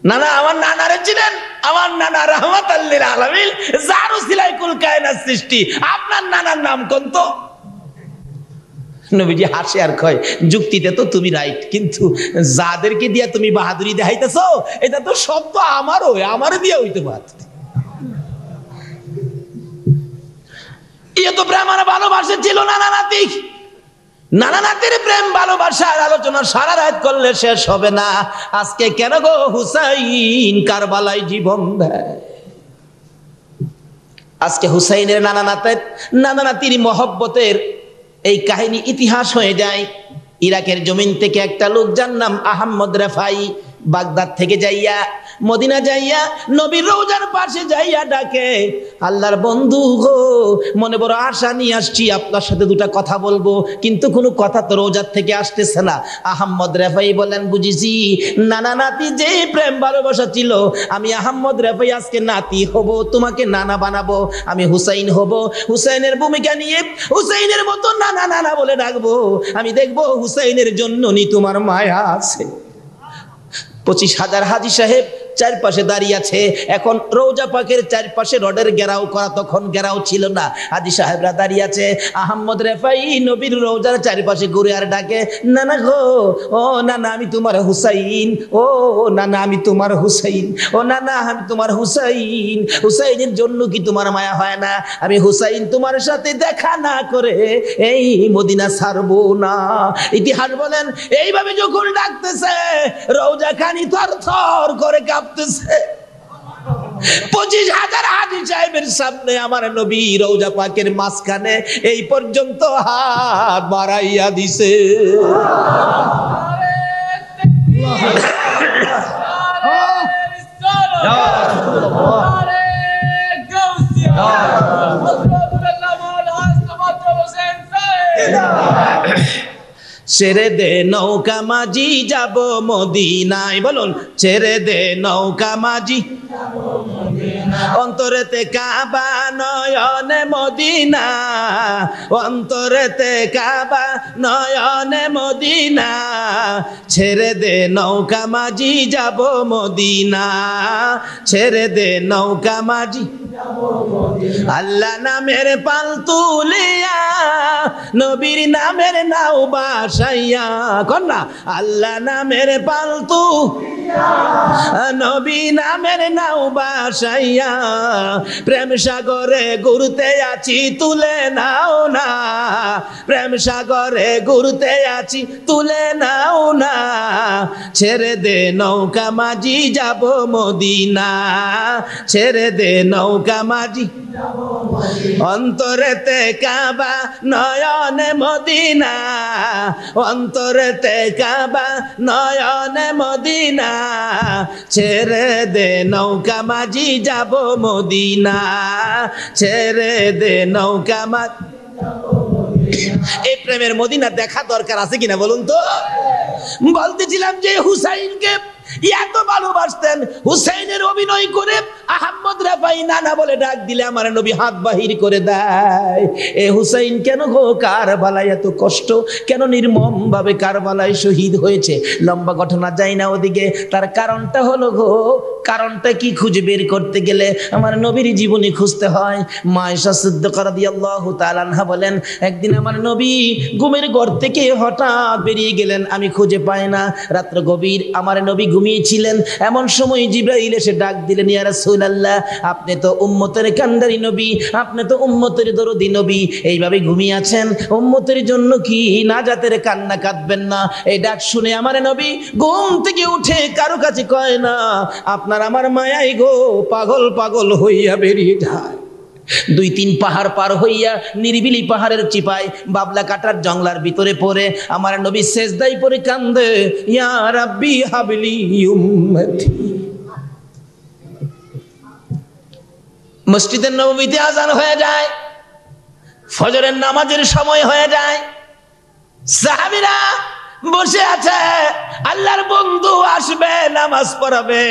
না না আমার নানারে চিনেন? আমার নানা রাহমাতাল্লিল আলামিন, যার উসিলায় কুল কায়নাত সৃষ্টি। আপনার নানার নাম কোন তো? নবীজি হাসে আর কয় যুক্তিতে তো তুমি রাইট, কিন্তু যাদেরকে দিয়া তুমি বাহাদুরি দেখাইতেছো এটা তো সব তো আমারও, আমারও দিয়া হইতে পারে। ইয়ে তো প্রেম আর ভালোবাসা ছিল নানা নাতি। নানা নাতির প্রেম ভালোবাসার আলোচনা সারা রাত করলে শেষ হবে না। আজকে কেন গো হুসাইন কারবালায় জীবন দেয়? আজকে হুসাইনের নানা নাতির মহব্বতের এই কাহিনী ইতিহাস হয়ে যায়। ইরাকের জমিন থেকে একটা লোক যার নাম আহমদ রেফাই, বাগদাদ থেকে যাইয়া মদিনা যাইয়া নবীর রওজার পাশে যাইয়া ডাকে, আল্লাহর বন্ধু গো মনে বড় আশা নিয়ে আসছি, আপনার সাথে দুটা কথা বলবো, কিন্তু কোনো কথা তো রওজার থেকে আসতেছে না। আহমদ রেফাই বলেন বুঝিছি, নানা নাতি যে প্রেম ভালোবাসা ছিল, আমি আহমদ রেফাই আজকে নাতি হব, তোমাকে নানা বানাবো, আমি হুসাইন হব, হুসাইনের ভূমিকা নিয়ে হুসাইনের মতো নানা নানা বলে ডাকবো, আমি দেখবো হুসাইনের জন্য নি তোমার মায়া আছে। 25,000 হাজী সাহেব চারপাশে দাঁড়িয়ে আছে। এখন রওজা পাকের চারপাশে রডের ঘেরাও করা, তখন ঘেরাও ছিল না। হাজী সাহেবরা দাঁড়িয়ে আছে। আহমদ রেফাই নবীর রওজার চারপাশে ঘুরে আর ডাকে, নানা গো, ও নানা আমি তোমার হুসাইন, ও নানা আমি তোমার হুসাইন, ও নানা আমি তোমার হুসাইন, হুসাইনের জন্য কি তোমার মায়া হয় না? আমি হুসাইন তোমার সাথে দেখা না করে এই মদিনা ছাড়বো না। ইতিহাস বলেন এইভাবে যখন ডাকতেছে রওজা খানি থর থর করে কাঁপতেছে। 25,000 হাজী সাহেবের সামনে আমার নবী রওজা পাকের মাঝখানে এই পর্যন্ত হাত বাড়াইয়া দিছে। ছেড়ে দে নৌকা মাঝি যাব মদিনায়, বলুন ছেড়ে দে নৌকা মাঝি, অন্তরেতে কাবা নয়নে মদিনা, অন্তরেতে কাবা নয়নে মদিনা, ছেড়ে দে নৌকা মাঝি যাব মদিনা, ছেড়ে দে নৌকা মাঝি। আল্লাহ নামের পাল তুলিয়া নবীর নামের নাও বাসাইয়া, কন্যা আল্লাহ নামের পাল তুলিয়া নবী নামের নাও বাসাইয়া, প্রেম সাগরে ঘুরতে আছি তুলে নাও না, প্রেম সাগরে ঘুরতে আছি তুলে নাও না, ছেড়ে দে নৌকা মাঝি যাব মদিনা, ছেড়ে দে নৌকা মাঝি, অন্তরেতে কাবা নয়নে মদিনা, অন্তরেতে কাবা নয়নে মদিনা, ছেড়ে দে নৌকা মাঝি যাব মদিনা, ছেড়ে দে নৌকা মাঝি। এই প্রেমের মদিনা দেখা দরকার আছে কিনা বলুন তো? বলতেছিলাম যে হুসাইনকে এত ভালোবাসতেন, হুসাইনের অভিনয় করে আহমদ রাফাই নানা বলে ডাক দিলে আমার নবী হাত বাহির করে দেয়। এ হুসাইন কেন গো কারবালায় এত কষ্ট, কেন নির্মম ভাবে কারবালায় শহীদ হয়েছে? লম্বা ঘটনা যাই না ওদিকে, তার কারণটা হলো গো, কারণটা কি খুঁজে বের করতে গেলে আমার নবীর জীবনী খুঁজতে হয়। মা আয়েশা সিদ্দিকা রাদিয়াল্লাহু তাআলা আনহা বলেন, একদিন আমার নবী ঘুমের ঘর থেকে হঠাৎ বেরিয়ে গেলেন, আমি খুঁজে পাই না। রাত্র গভীর, আমার নবী ঘুমিয়েছিলেন। এমন সময় জিবরাইল এসে ডাক দিলেন, ইয়া রাসূলুল্লাহ, আপনি তো উম্মতের কান্ডারি নবী, আপনি তো উম্মতের দরদি নবী, এইভাবে ঘুমিয়ে আছেন, উম্মতের জন্য কি নাজাতের কান্না কাঁদবেন না? এই ডাক শুনে আমার নবী ঘুম থেকে উঠে কারো কাছে কয় না, আপনার আমার মায়াই গো পাগল পাগল হইয়া বেরিয়ে যায়। 2-3 পাহাড় পার হইয়া নিরিবিলি পাহাড়ের চিপায় বাবলা কাটার জঙ্গলার ভিতরে পড়ে আমার নবী সেজদায় পড়ে কান্দে, ইয়া রাব্বি হাবলি উম্মতি। মসজিদের নববীতে আজান হয়ে যায়, ফজরের নামাজের সময় হয়ে যায়, সাহাবীরা বসে আছে, আল্লাহর বন্ধু আসবে নামাজ পড়াবে,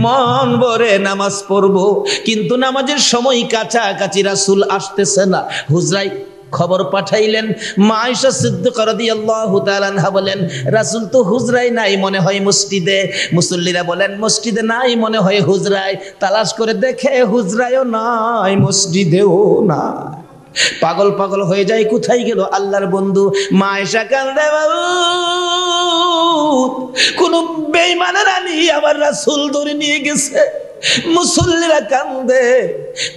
মন ভরে নামাজ পড়বো, কিন্তু নামাজের সময় কাছাকাছি রাসূল আসতেছে না। হুজরাই খবর পাঠাইলেন। মা আয়েশা সিদ্দিকা রাদিয়াল্লাহু তাআলা আনহা বলেন, রাসূল তো হুজরাই নাই, মনে হয় মসজিদে। মুসল্লিরা বলেন, মসজিদে নাই, মনে হয় হুজরায়। তালাশ করে দেখে হুজরায়ও নাই, মসজিদেও নাই। পাগল পাগল হয়ে যায়, কোথায় গেল আল্লাহর বন্ধু? মা আয়েশা কান্দে, কোন বেঈমানেরা নিয়ে আমার রাসূল ধরে নিয়ে গেছে। মুসল্লিরা কান্দে,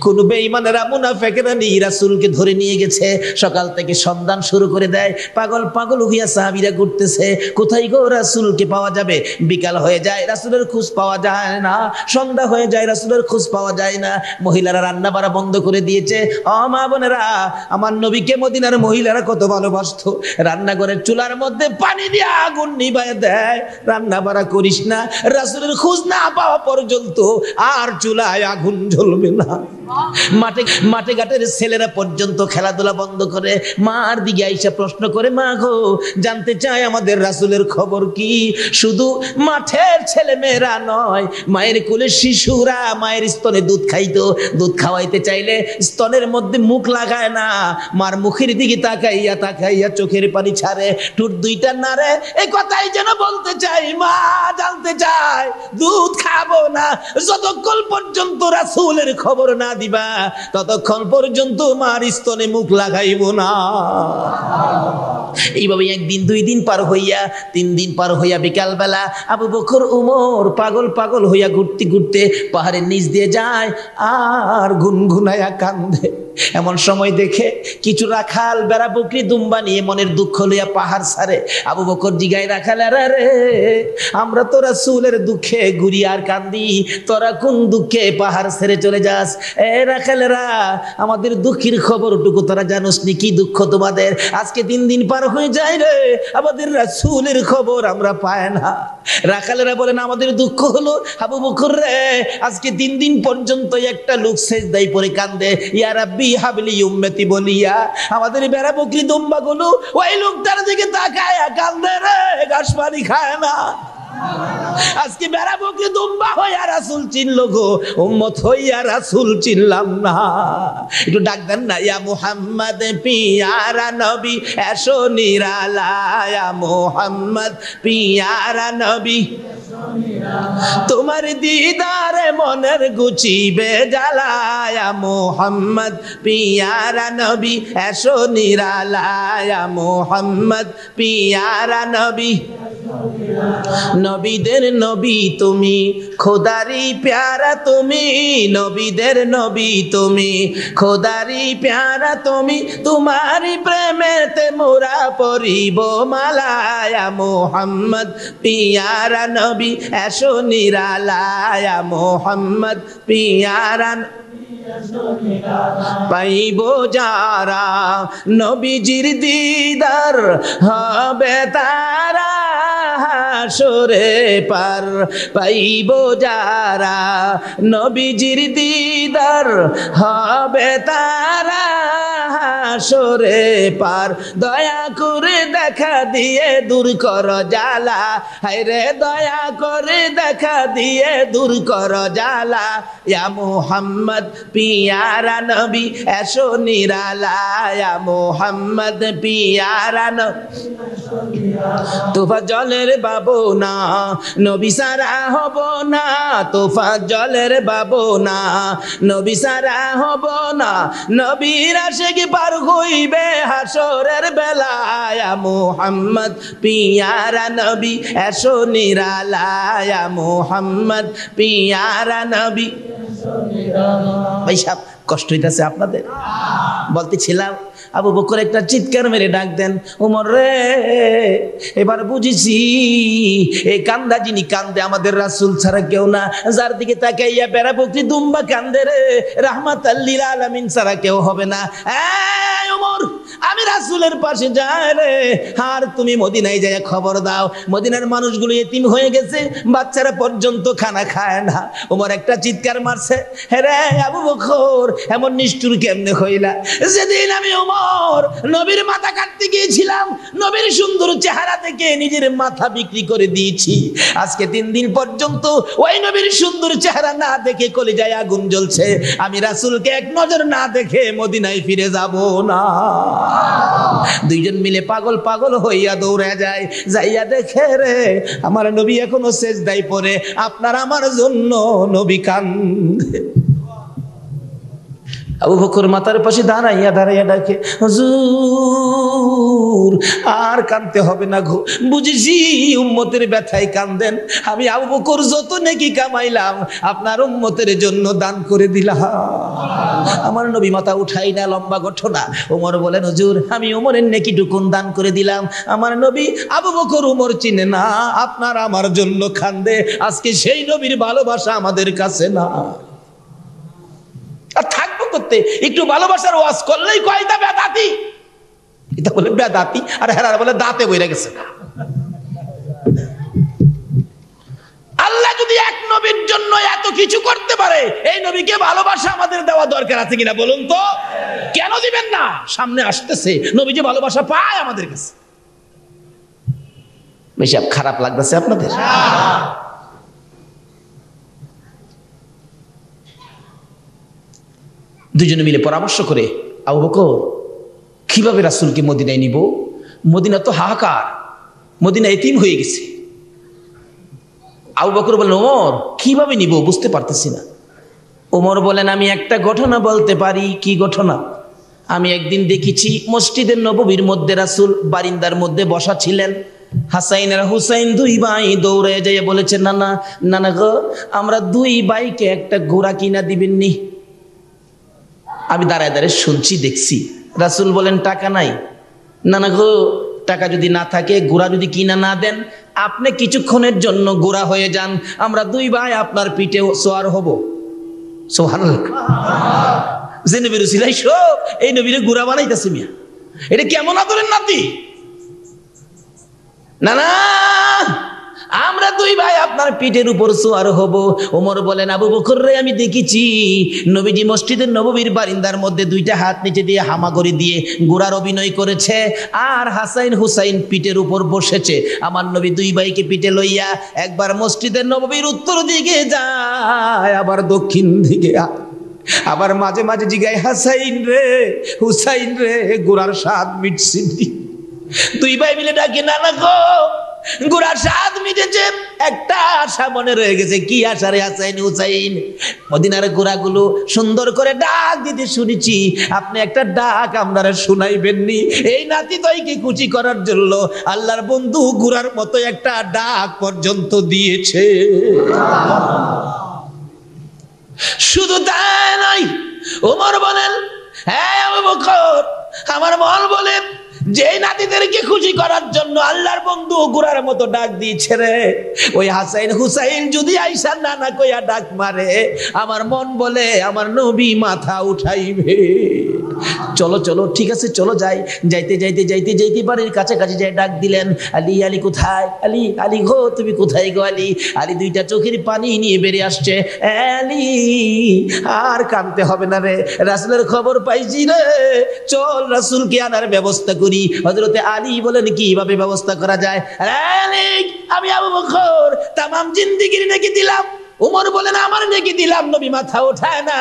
কোন বেঈমানেরা মুনাফিকেরা নিয়ে রাসূলকে ধরে নিয়ে গেছে। সকাল থেকে সন্ধান শুরু করে দেয়, পাগল পাগল হইয়া সাহাবীরা ঘুরতেছে, কোথায় গো রাসূলকে পাওয়া যাবে? বিকাল হয়ে যায়, রাসূলের খোঁজ পাওয়া যায় না। সন্ধ্যা হয়ে যায়, রাসূলের খোঁজ পাওয়া যায় না। মহিলারা রান্না বাড়া বন্ধ করে দিয়েছে। ও মা বোনেরা, আমার নবীকে মদিনার মহিলারা কত ভালোবাসতো। রান্নাঘরের চুলার মধ্যে পানি দিয়ে আগুন নিভায় দেয়, রান্না বাড়া করিস না, রাসূলের খোঁজ না পাওয়া পর্যন্ত আর চুলায় আগুন জ্বলবে না। মাঠে ঘাটের ছেলেরা পর্যন্ত খেলাধুলা বন্ধ করে মার দিকে আইসা প্রশ্ন করে, মা গো, জানতে চায় আমাদের রাসূলের খবর কি? শুধু মাঠের ছেলে মেয়েরা নয়, মায়ের কোলে শিশুরা মায়ের স্তনে দুধ খাইতো, দুধ খাওয়াইতে চাইলে স্তনের মধ্যে মুখ লাগায় না, মার মুখের দিকে তাকাইয়া তাকাইয়া চোখের পানি ছাড়ে, ঠোঁট দুইটা নাড়ে। এই কথাই যেন বলতে চাই, মা জানতে চায় দুধ খাবো না, যতক্ষণ পর্যন্ত রাসূলের খবর না দিবা ততক্ষণ পর্যন্ত মার স্তনে মুখ লাগাইব না। এইভাবে 1 দিন 2 দিন পার হইয়া 3 দিন পার হইয়া বিকাল বেলা আবু বকর উমর পাগল পাগল হইয়া ঘুরতে ঘুরতে পাহাড়ের নিচ দিয়ে যায় আর গুনগুনায়া কান্দে। এমন সময় দেখে কিছু রাখাল বেড়া বকরি দুম্বা নিয়ে মনের দুঃখ লইয়া পাহাড় ছাড়ে। আবু বকর জিগায়, রাখাল রে, আমরা তো রাসূলের দুঃখে ঘুরি আর কান্দি, তোরা কোন দুঃখে পাহাড় ছেড়ে চলে যাস? এ রাখালেরা, আমাদের দুঃখের খবরটুকু তোরা জানোস নি? কি দুঃখ তোমাদের? আজকে 3 দিন পার হয়ে যায় রে, আমাদের রাসূলের খবর আমরা পাই না। রাখালেরা বলেন, আমাদের দুঃখ হলো আবু বকর রে, আজকে 3 দিন পর্যন্ত একটা লোক সেজদায় পড়ে কান্দে, ইয়া রাব্বি হাবলি উম্মতি বলিয়া। আমাদের বেড়া বকরি দুম্বা গুলো ওই লোকটার দিকে তাকায় কান্দে রে, ঘাস পানি খায় না। আজকে বেড়া বকরি দুম্বা হইয়া রাসূল চিনল গো, উম্মত হইয়া রাসূল চিনলাম না। একটু ডাক দেন না, ইয়া মুহাম্মদ পিয়ারা নবী এসো নিরালায়া, মুহাম্মদ পিয়ারা নবী তোমার দিদারে মনের গুচিবে জ্বালায়া, মুহাম্মদ পিয়ারা নবী এসো নিরালায়া, মুহাম্মদ পিয়ারা নবী। নবীদের নবী তুমি, খোদারি প্যারা তুমি, নবীদের নবী তুমি, খোদারি প্যারা তুমি, তোমারি প্রেমেতে মোরা পরিব মালায়া, মুহাম্মদ পিয়ারা নবী এসো নিরালায়া, মুহাম্মদ পিয়ারা পাইব যারা নবীজির দিদার হবে তারা, হাসরে পার পাইব যারা, নবীজির দিদার হবে তারা হাসরে পার। দয়া করে দেখা দিয়ে দূর কর জ্বালা, হায়রে দয়া করে দেখা দিয়ে দূর কর জ্বালা। ইয়া মুহাম্মদ পিয়ারা নবী এসো নিরালা, ইয়া মুহাম্মদ পিয়ারা নবী তোফা জলের বাবু না, নবী সারা হব না, তোফা জলের বাবু না, নবী সারা হব না। নবীর আশিক পার হইবে হাসরের বেলায়, ইয়া মুহাম্মদ পিয়ারা নবী এসো নিরালা, ইয়া মুহাম্মদ পিয়ারা নবী। ভাই সাহেব কষ্ট হইতেছে আপনাদের? বলতেছিলাম আবু বকর একটা চিৎকার মেরে ডাক দেন, ওমর রে এবার বুঝেছি এই কান্দা যিনি কান্দে আমাদের রাসূল ছাড়া কেউ না, যার দিকে তাকাইয়া বেড়া বকরি দুম্বা কান্দে রে রাহমাতাল লিল আলামিন ছাড়া কেউ হবে না। এই ওমর আমি রাসূলের পাশে যাই রে, আর তুমি মদিনায় যায় খবর দাও মদিনার মানুষগুলো এতিম হয়ে গেছে, বাচ্চারা পর্যন্ত খানা খায় না। ওমর একটা চিৎকার মারছে, হে রে আবু বকর এমন নিষ্ঠুর কেমনে হইলা? যেদিন আমি ওমর নবীর মাথা কাটতে গিয়েছিলাম, নবীর সুন্দর চেহারা থেকে নিজের মাথা বিক্রি করে দিয়েছি, আজকে 3 দিন পর্যন্ত ওই নবীর সুন্দর চেহারা না দেখে কলিজায় আগুন জ্বলছে। আমি রাসূলকে এক নজর না দেখে মদিনায় ফিরে যাব না। দুইজন মিলে পাগল পাগল হইয়া দৌড়ে যায়, যাইয়া দেখে রে আমার নবী এখনো সেজদায় পড়ে, আপনার আমার জন্য নবী কান্দে। আবু বকর মাথার পাশে দাঁড়াইয়া দাঁড়াইয়া ডাকে, হুজুর আর কাঁদতে হবে না গো, বুঝেছি উম্মতের ব্যথায় কান্দেন, আমি আবু বকর যত নেকি কামাইলাম আপনার উম্মতের জন্য দান করে দিলাম। আমার নবী মাথা উঠাই না, লম্বা ঘটনা। ওমর বলেন, হুজুর আমি ওমরের নেকিটুকুন দান করে দিলাম, আমার নবী আবু বকর উমর চিনে না, আপনার আমার জন্য কান্দে। আজকে সেই নবীর ভালোবাসা আমাদের কাছে না, আর থাকবো করতে একটু ভালোবাসার ওয়াজ করলেই কয়টা বেদাতি, এটা বলে বেদাতি, আর হেরা বলে দাঁতে বইরা গেছে। আল্লাহ যদি এক নবীর জন্য এত কিছু করতে পারে, এই নবীকে ভালোবাসা আমাদের দেওয়া দরকার আছে কিনা বলুন তো? কেন দিবেন না? সামনে আসতেছে নবী যে ভালোবাসা পায় আমাদের কাছে। বেশি খারাপ লাগতেছে আপনাদের? দুজনে মিলে পরামর্শ করে আবু বকর কিভাবে রাসূলকে মদিনায় নিব, মদিনা তো হাহাকার, মদিনা এতিম হয়ে গেছে। আবু বকর বললেন, ওমর কিভাবে নিব বুঝতে পারতেছি না। ওমর বলেন, আমি একটা ঘটনা বলতে পারি। কি ঘটনা? আমি একদিন দেখেছি মসজিদের নববীর মধ্যে রাসূল বারিন্দার মধ্যে বসা ছিলেন, হাসাইন আর হুসাইন 2 ভাই দৌড়ে যাইয়া বলেছে, নানা নানা গো আমরা 2 ভাইকে একটা ঘোড়া কিনা দিবেননি? আমি দাঁড়ায় দাঁড়ায় শুনছি দেখছি। রাসূল বলেন, টাকা নাই? না না গো, টাকা যদি না থাকে, ঘোড়া যদি কিনা না দেন, আপনি কিছুক্ষণের জন্য ঘোড়া হয়ে যান, আমরা 2 ভাই আপনার পিঠে সোয়ার হব। সুবহানাল্লাহ। যে নবীর উসিলাই সব এই নবীরে ঘোড়া বানাইতেছে মিয়া, এটা কেমন আদরের নাতি? না না আমরা 2 ভাই আপনার পিঠের উপর সোয়ার হব। ওমর বলেন, আবু বকর রে আমি দেখেছি নবীজি মসজিদের নববীর বারিন্দার মধ্যে 2টা হাত নিচে দিয়ে হামাগুড়ি দিয়ে ঘোড়ার অভিনয় করেছে, আর হাসাইন হুসাইন পিঠের উপর বসেছে। আমার নবী 2 ভাইকে পিঠে লইয়া একবার মসজিদের নববীর উত্তর দিকে যায়, আবার দক্ষিণ দিকে, আবার মাঝে মাঝে জিগায়, হাসাইন রে হুসাইন রে ঘোড়ার স্বাদ মিটছে। 2 ভাই মিলে ডাকে, না না গো ঘোড়ার স্বাদ মিটেছে, একটা আশা মনে রয়ে গেছে। কি আশা রে হাসাইন হুসাইন? মদিনার ঘোড়াগুলো সুন্দর করে ডাক দিতে শুনেছি, আপনি একটা ডাক আপনারা শুনাইবেননি। এই নাতি দইকে খুশি করার জন্য আল্লাহর বন্ধু ঘোড়ার মতো একটা ডাক পর্যন্ত দিয়েছে। শুধু তাই নয়, ওমর বলেন, হ্যাঁ আবু বকর আমার মন বলে যে নাতিদেরকে খুশি করার জন্য আল্লাহর বন্ধু ঘোড়ার মতো ডাক দিয়েছে রে, ওই হাসাইন হুসাইন যদি আইসা নানা কইয়া ডাক মারে, আমার মন বলে আমার নবী মাথা উঠাইবে। চলো চলো, ঠিক আছে চলো যাই। যাইতে যাইতে যাইতে যাইতে বাড়ির কাছাকাছি যাই ডাক দিলেন, আলী আলী কোথায়? আলী আলী গো, তুমি কোথায় গো আলী? আলী দুইটা চোখের পানি নিয়ে বেরিয়ে আসছে। আলী আর কাঁদতে হবে না রে, রাসূলের খবর পাইছি রে, চল রাসূলকে আনার ব্যবস্থা করি। হযরতে আলী বলেন কিভাবে ব্যবস্থা করা যায়? আলী, আমি আবু বকর তামাম জিন্দেগির নেকি দিলাম। উমর বলেন আমার নেকি দিলাম, নবী মাথা ওঠায় না,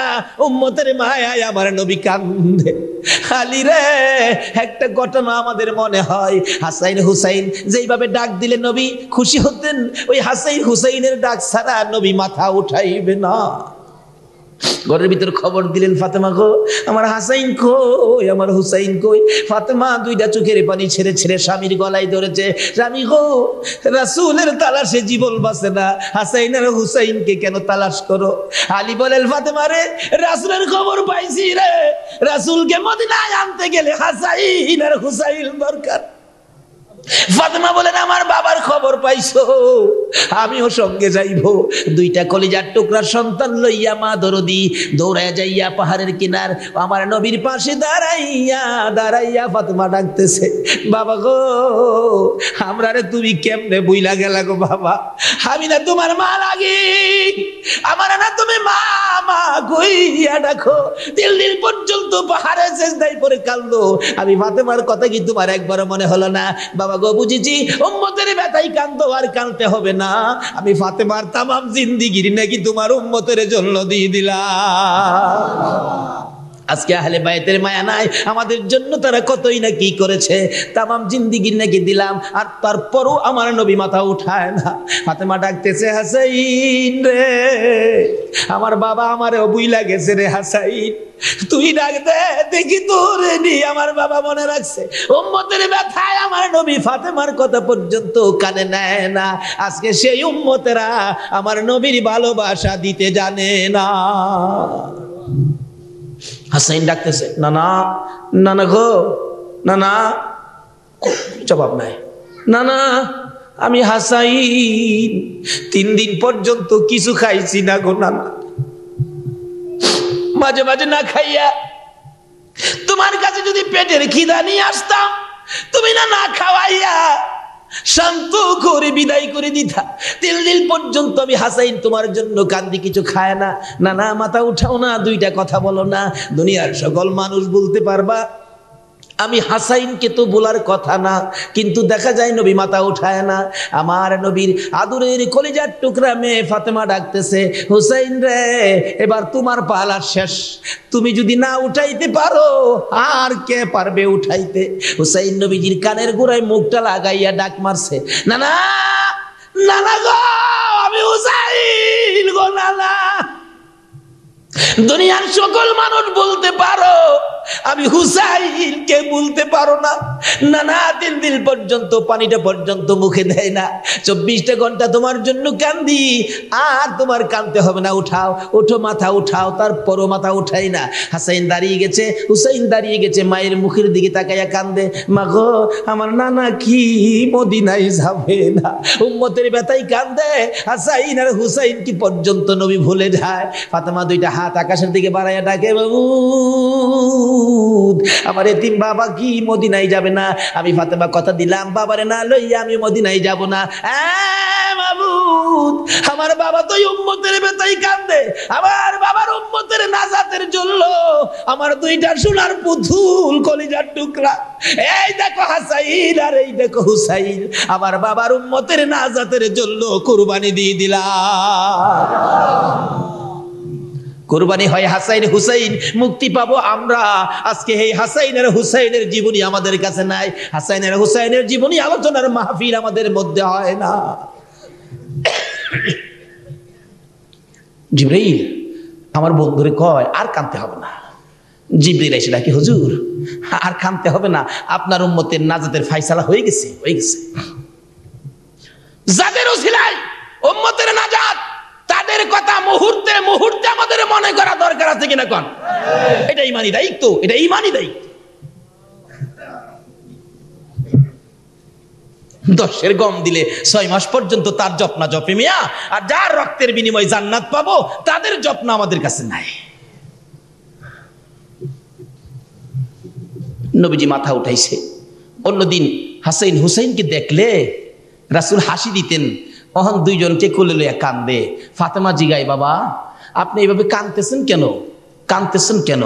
উম্মতের মায়ায় আমার নবী কান্দে। আলী রে, একটা ঘটনা আমাদের মনে হয়, হাসাইন হুসাইন যেইভাবে ডাক দিলে নবী খুশি হতেন, ওই হাসাইন হুসাইনের ডাক ছাড়া নবী মাথা উঠাইবে না। ঘরের ভিতর খবর দিলেন, ফাতেমা গো, আমার হাসাইন কই, আমার হুসাইন কই? ফাতেমা দুইটা চোখের পানি ছেড়ে ছেড়ে স্বামীর গলায় ধরেছে, স্বামী গো, রাসূলের তালাশে জীবন বাঁচে না, হাসাইন আর হুসাইনকে কেন তালাশ করো? আলী বলেন, ফাতেমা রে, রাসূলের খবর পাইছি রে, রাসূলকে মদিনায় আনতে গেলে হাসাইন আর হুসাইন দরকার। ফাতেমা বলেন, আমার বাবার খবর পাইছো? আমিও সঙ্গে যাইবো। দুইটা কলিজার টুকরার সন্তান লইয়া মা দরদি দৌড়াইয়া যাইয়া পাহাড়ের কিনার আমার নবীর পাশে দাঁড়াইয়া দাঁড়াইয়া ফাতেমা ডাকতেছে, বাবা গো, আমরা রে তুমি কেমনে বুইলা গেলা গো বাবা? আমি না তোমার মা লাগি, আমার না তুমি মা মা কইয়া ডাকো। 3 দিন পর্যন্ত পাহাড়ে সেজদায় পড়ে কাঁদলো। আমি ফাতেমার কথা কি তোমার একবার মনে হলো না? বাবা গো, বুঝেছি উম্মতের ব্যথায় কাঁদো, আর কাঁদতে হবে না। আমি ফাতেমার তামাম জিন্দেগির নাকি তোমার উম্মতের জন্য দিয়ে দিলাম। আজকে আহলে বাইতের মায়া নাই আমাদের জন্য, তারা কতই না কি করেছে, তামাম জিন্দেগির নাকি দিলাম, আর তারপরও আমার নবী মাথা উঠায় না। ফাতেমা ডাকতেছে, হাসাইন রে, আমার বাবা আমারে বুইলা গেছে রে হাসাইন, তুই ডাক দে দেখি তোরে নি আমার বাবা মনে রাখছে। উম্মতের ব্যথায় আমার নবী ফাতেমার কথা পর্যন্ত কানে নেয় না। আজকে সেই উম্মতেরা আমার নবীর ভালোবাসা দিতে জানে না। হাসাইন ডাকতেছে, না না না না গো, না না, জবাব নাই। না না, আমি হাসাইন 3 দিন পর্যন্ত কিছু খাইছি না গো, না না, মাঝে মাঝে না খাইয়া তোমার কাছে যদি পেটের খিদা নিয়ে আসতাম, তুমি না না খাওয়াইয়া শান্ত করে বিদায় করে দিতা। 3 দিন পর্যন্ত আমি হাসাইন তোমার জন্য কান্দি, কিছু খায় না। না না, মাথা উঠাও না, দুইটা কথা বলো না, দুনিয়ার সকল মানুষ বলতে পারবা আমি হাসাইনকে তো বলার কথা না, কিন্তু দেখা যায় নবী মাথা উঠায় না। আমার নবীর আদরের কলিজার টুকরা মেয়ে ফাতেমা ডাকতেছে, হুসাইন রে, এবার তোমার পালা শেষ, তুমি যদি না উঠাইতে পারো আর কে পারবে উঠাইতে? হুসাইন নবীজির কানের গোড়ায় মুখটা লাগাইয়া ডাক মারছে, না না না না গো, আমি হুসাইন গো, না না। দুনিয়ার সকল মানুষ বলতে পারো, আমি হুসাইনকে বলতে পারো না। না না, 3 দিন পর্যন্ত পানিটা পর্যন্ত মুখে দেয় না। 24টা ঘন্টা তোমার জন্য কান্দি, আর তোমার কাঁদতে হবে না, উঠাও, ওঠো, মাথা উঠাও। তারপরও মাথা উঠাই না। হাসাইন দাঁড়িয়ে গেছে, হুসাইন দাঁড়িয়ে গেছে, মায়ের মুখের দিকে তাকাইয়া কান্দে, মা গো, আমার নানা কি মদিনায় যাবে না? উম্মতের ব্যথায় কান্দে। হাসাইন আর হুসাইন কি পর্যন্ত নবী ভুলে যায়? ফাতেমা দুইটা হাত আকাশের দিকে বাড়াইয়া ডাকে, বাবু, আমার এতিম বাবা কি মদিনায় যাবে না? আমি ফাতেমা কথা দিলাম, বাবারে না লইয়া আমি মদিনায় যাব না। মাবুদ, আমার বাবা তো উম্মতের ব্যথায় কান্দে, আমার বাবার উম্মতের নাজাতের জন্য আমার 2টা সোনার পুতুল কলিজার টুকরা, এই দেখো হাসাইন আর এই দেখো হুসাইন, আমার বাবার উম্মতের নাজাতের জন্য কুরবানি দিয়ে দিলাম। কুরবানি হয় হাসাইন হুসাইন, মুক্তি পাবো আমরা। আজকে এই হাসাইন আর হুসাইনের জীবনী আমাদের কাছে নাই, হাসাইন আর হুসাইনের জীবনী আলোচনার মাহফিল আমাদের মধ্যে হয় না। জিবরাইল আমার বন্ধুরে কয়, আর কাঁদতে হবে না। জিবরাইল এসে ডাকে, হুজুর আর কাঁদতে হবে না, আপনার উম্মতের নাজাতের ফায়সালা হয়ে গেছে, হয়ে গেছে। যাদের ওসিলায় উম্মতের নাজাত, তাদের কথা মুহূর্তে মুহূর্তে আমাদের মনে করা দরকার আছে কিনা কোন? এটা ইমানি দায়িত্ব, এটা ইমানি দায়িত্ব। 10 গম দিলে 6 মাস পর্যন্ত তার জপনা জপে মিয়া, আর যার রক্তের বিনিময়ে জান্নাত পাবো তাদের জপনা আমাদের কাছে নাই। নবীজি মাথা উঠাইছে। অন্যদিন হাসাইন হুসাইনকে দেখলে রাসূল হাসি দিতেন, অহন দুইজনকে কোলে লইয়া কান্দে। ফাতেমা জিগায়, বাবা আপনি এইভাবে কাঁদতেছেন কেন, কাঁদতেছেন কেন?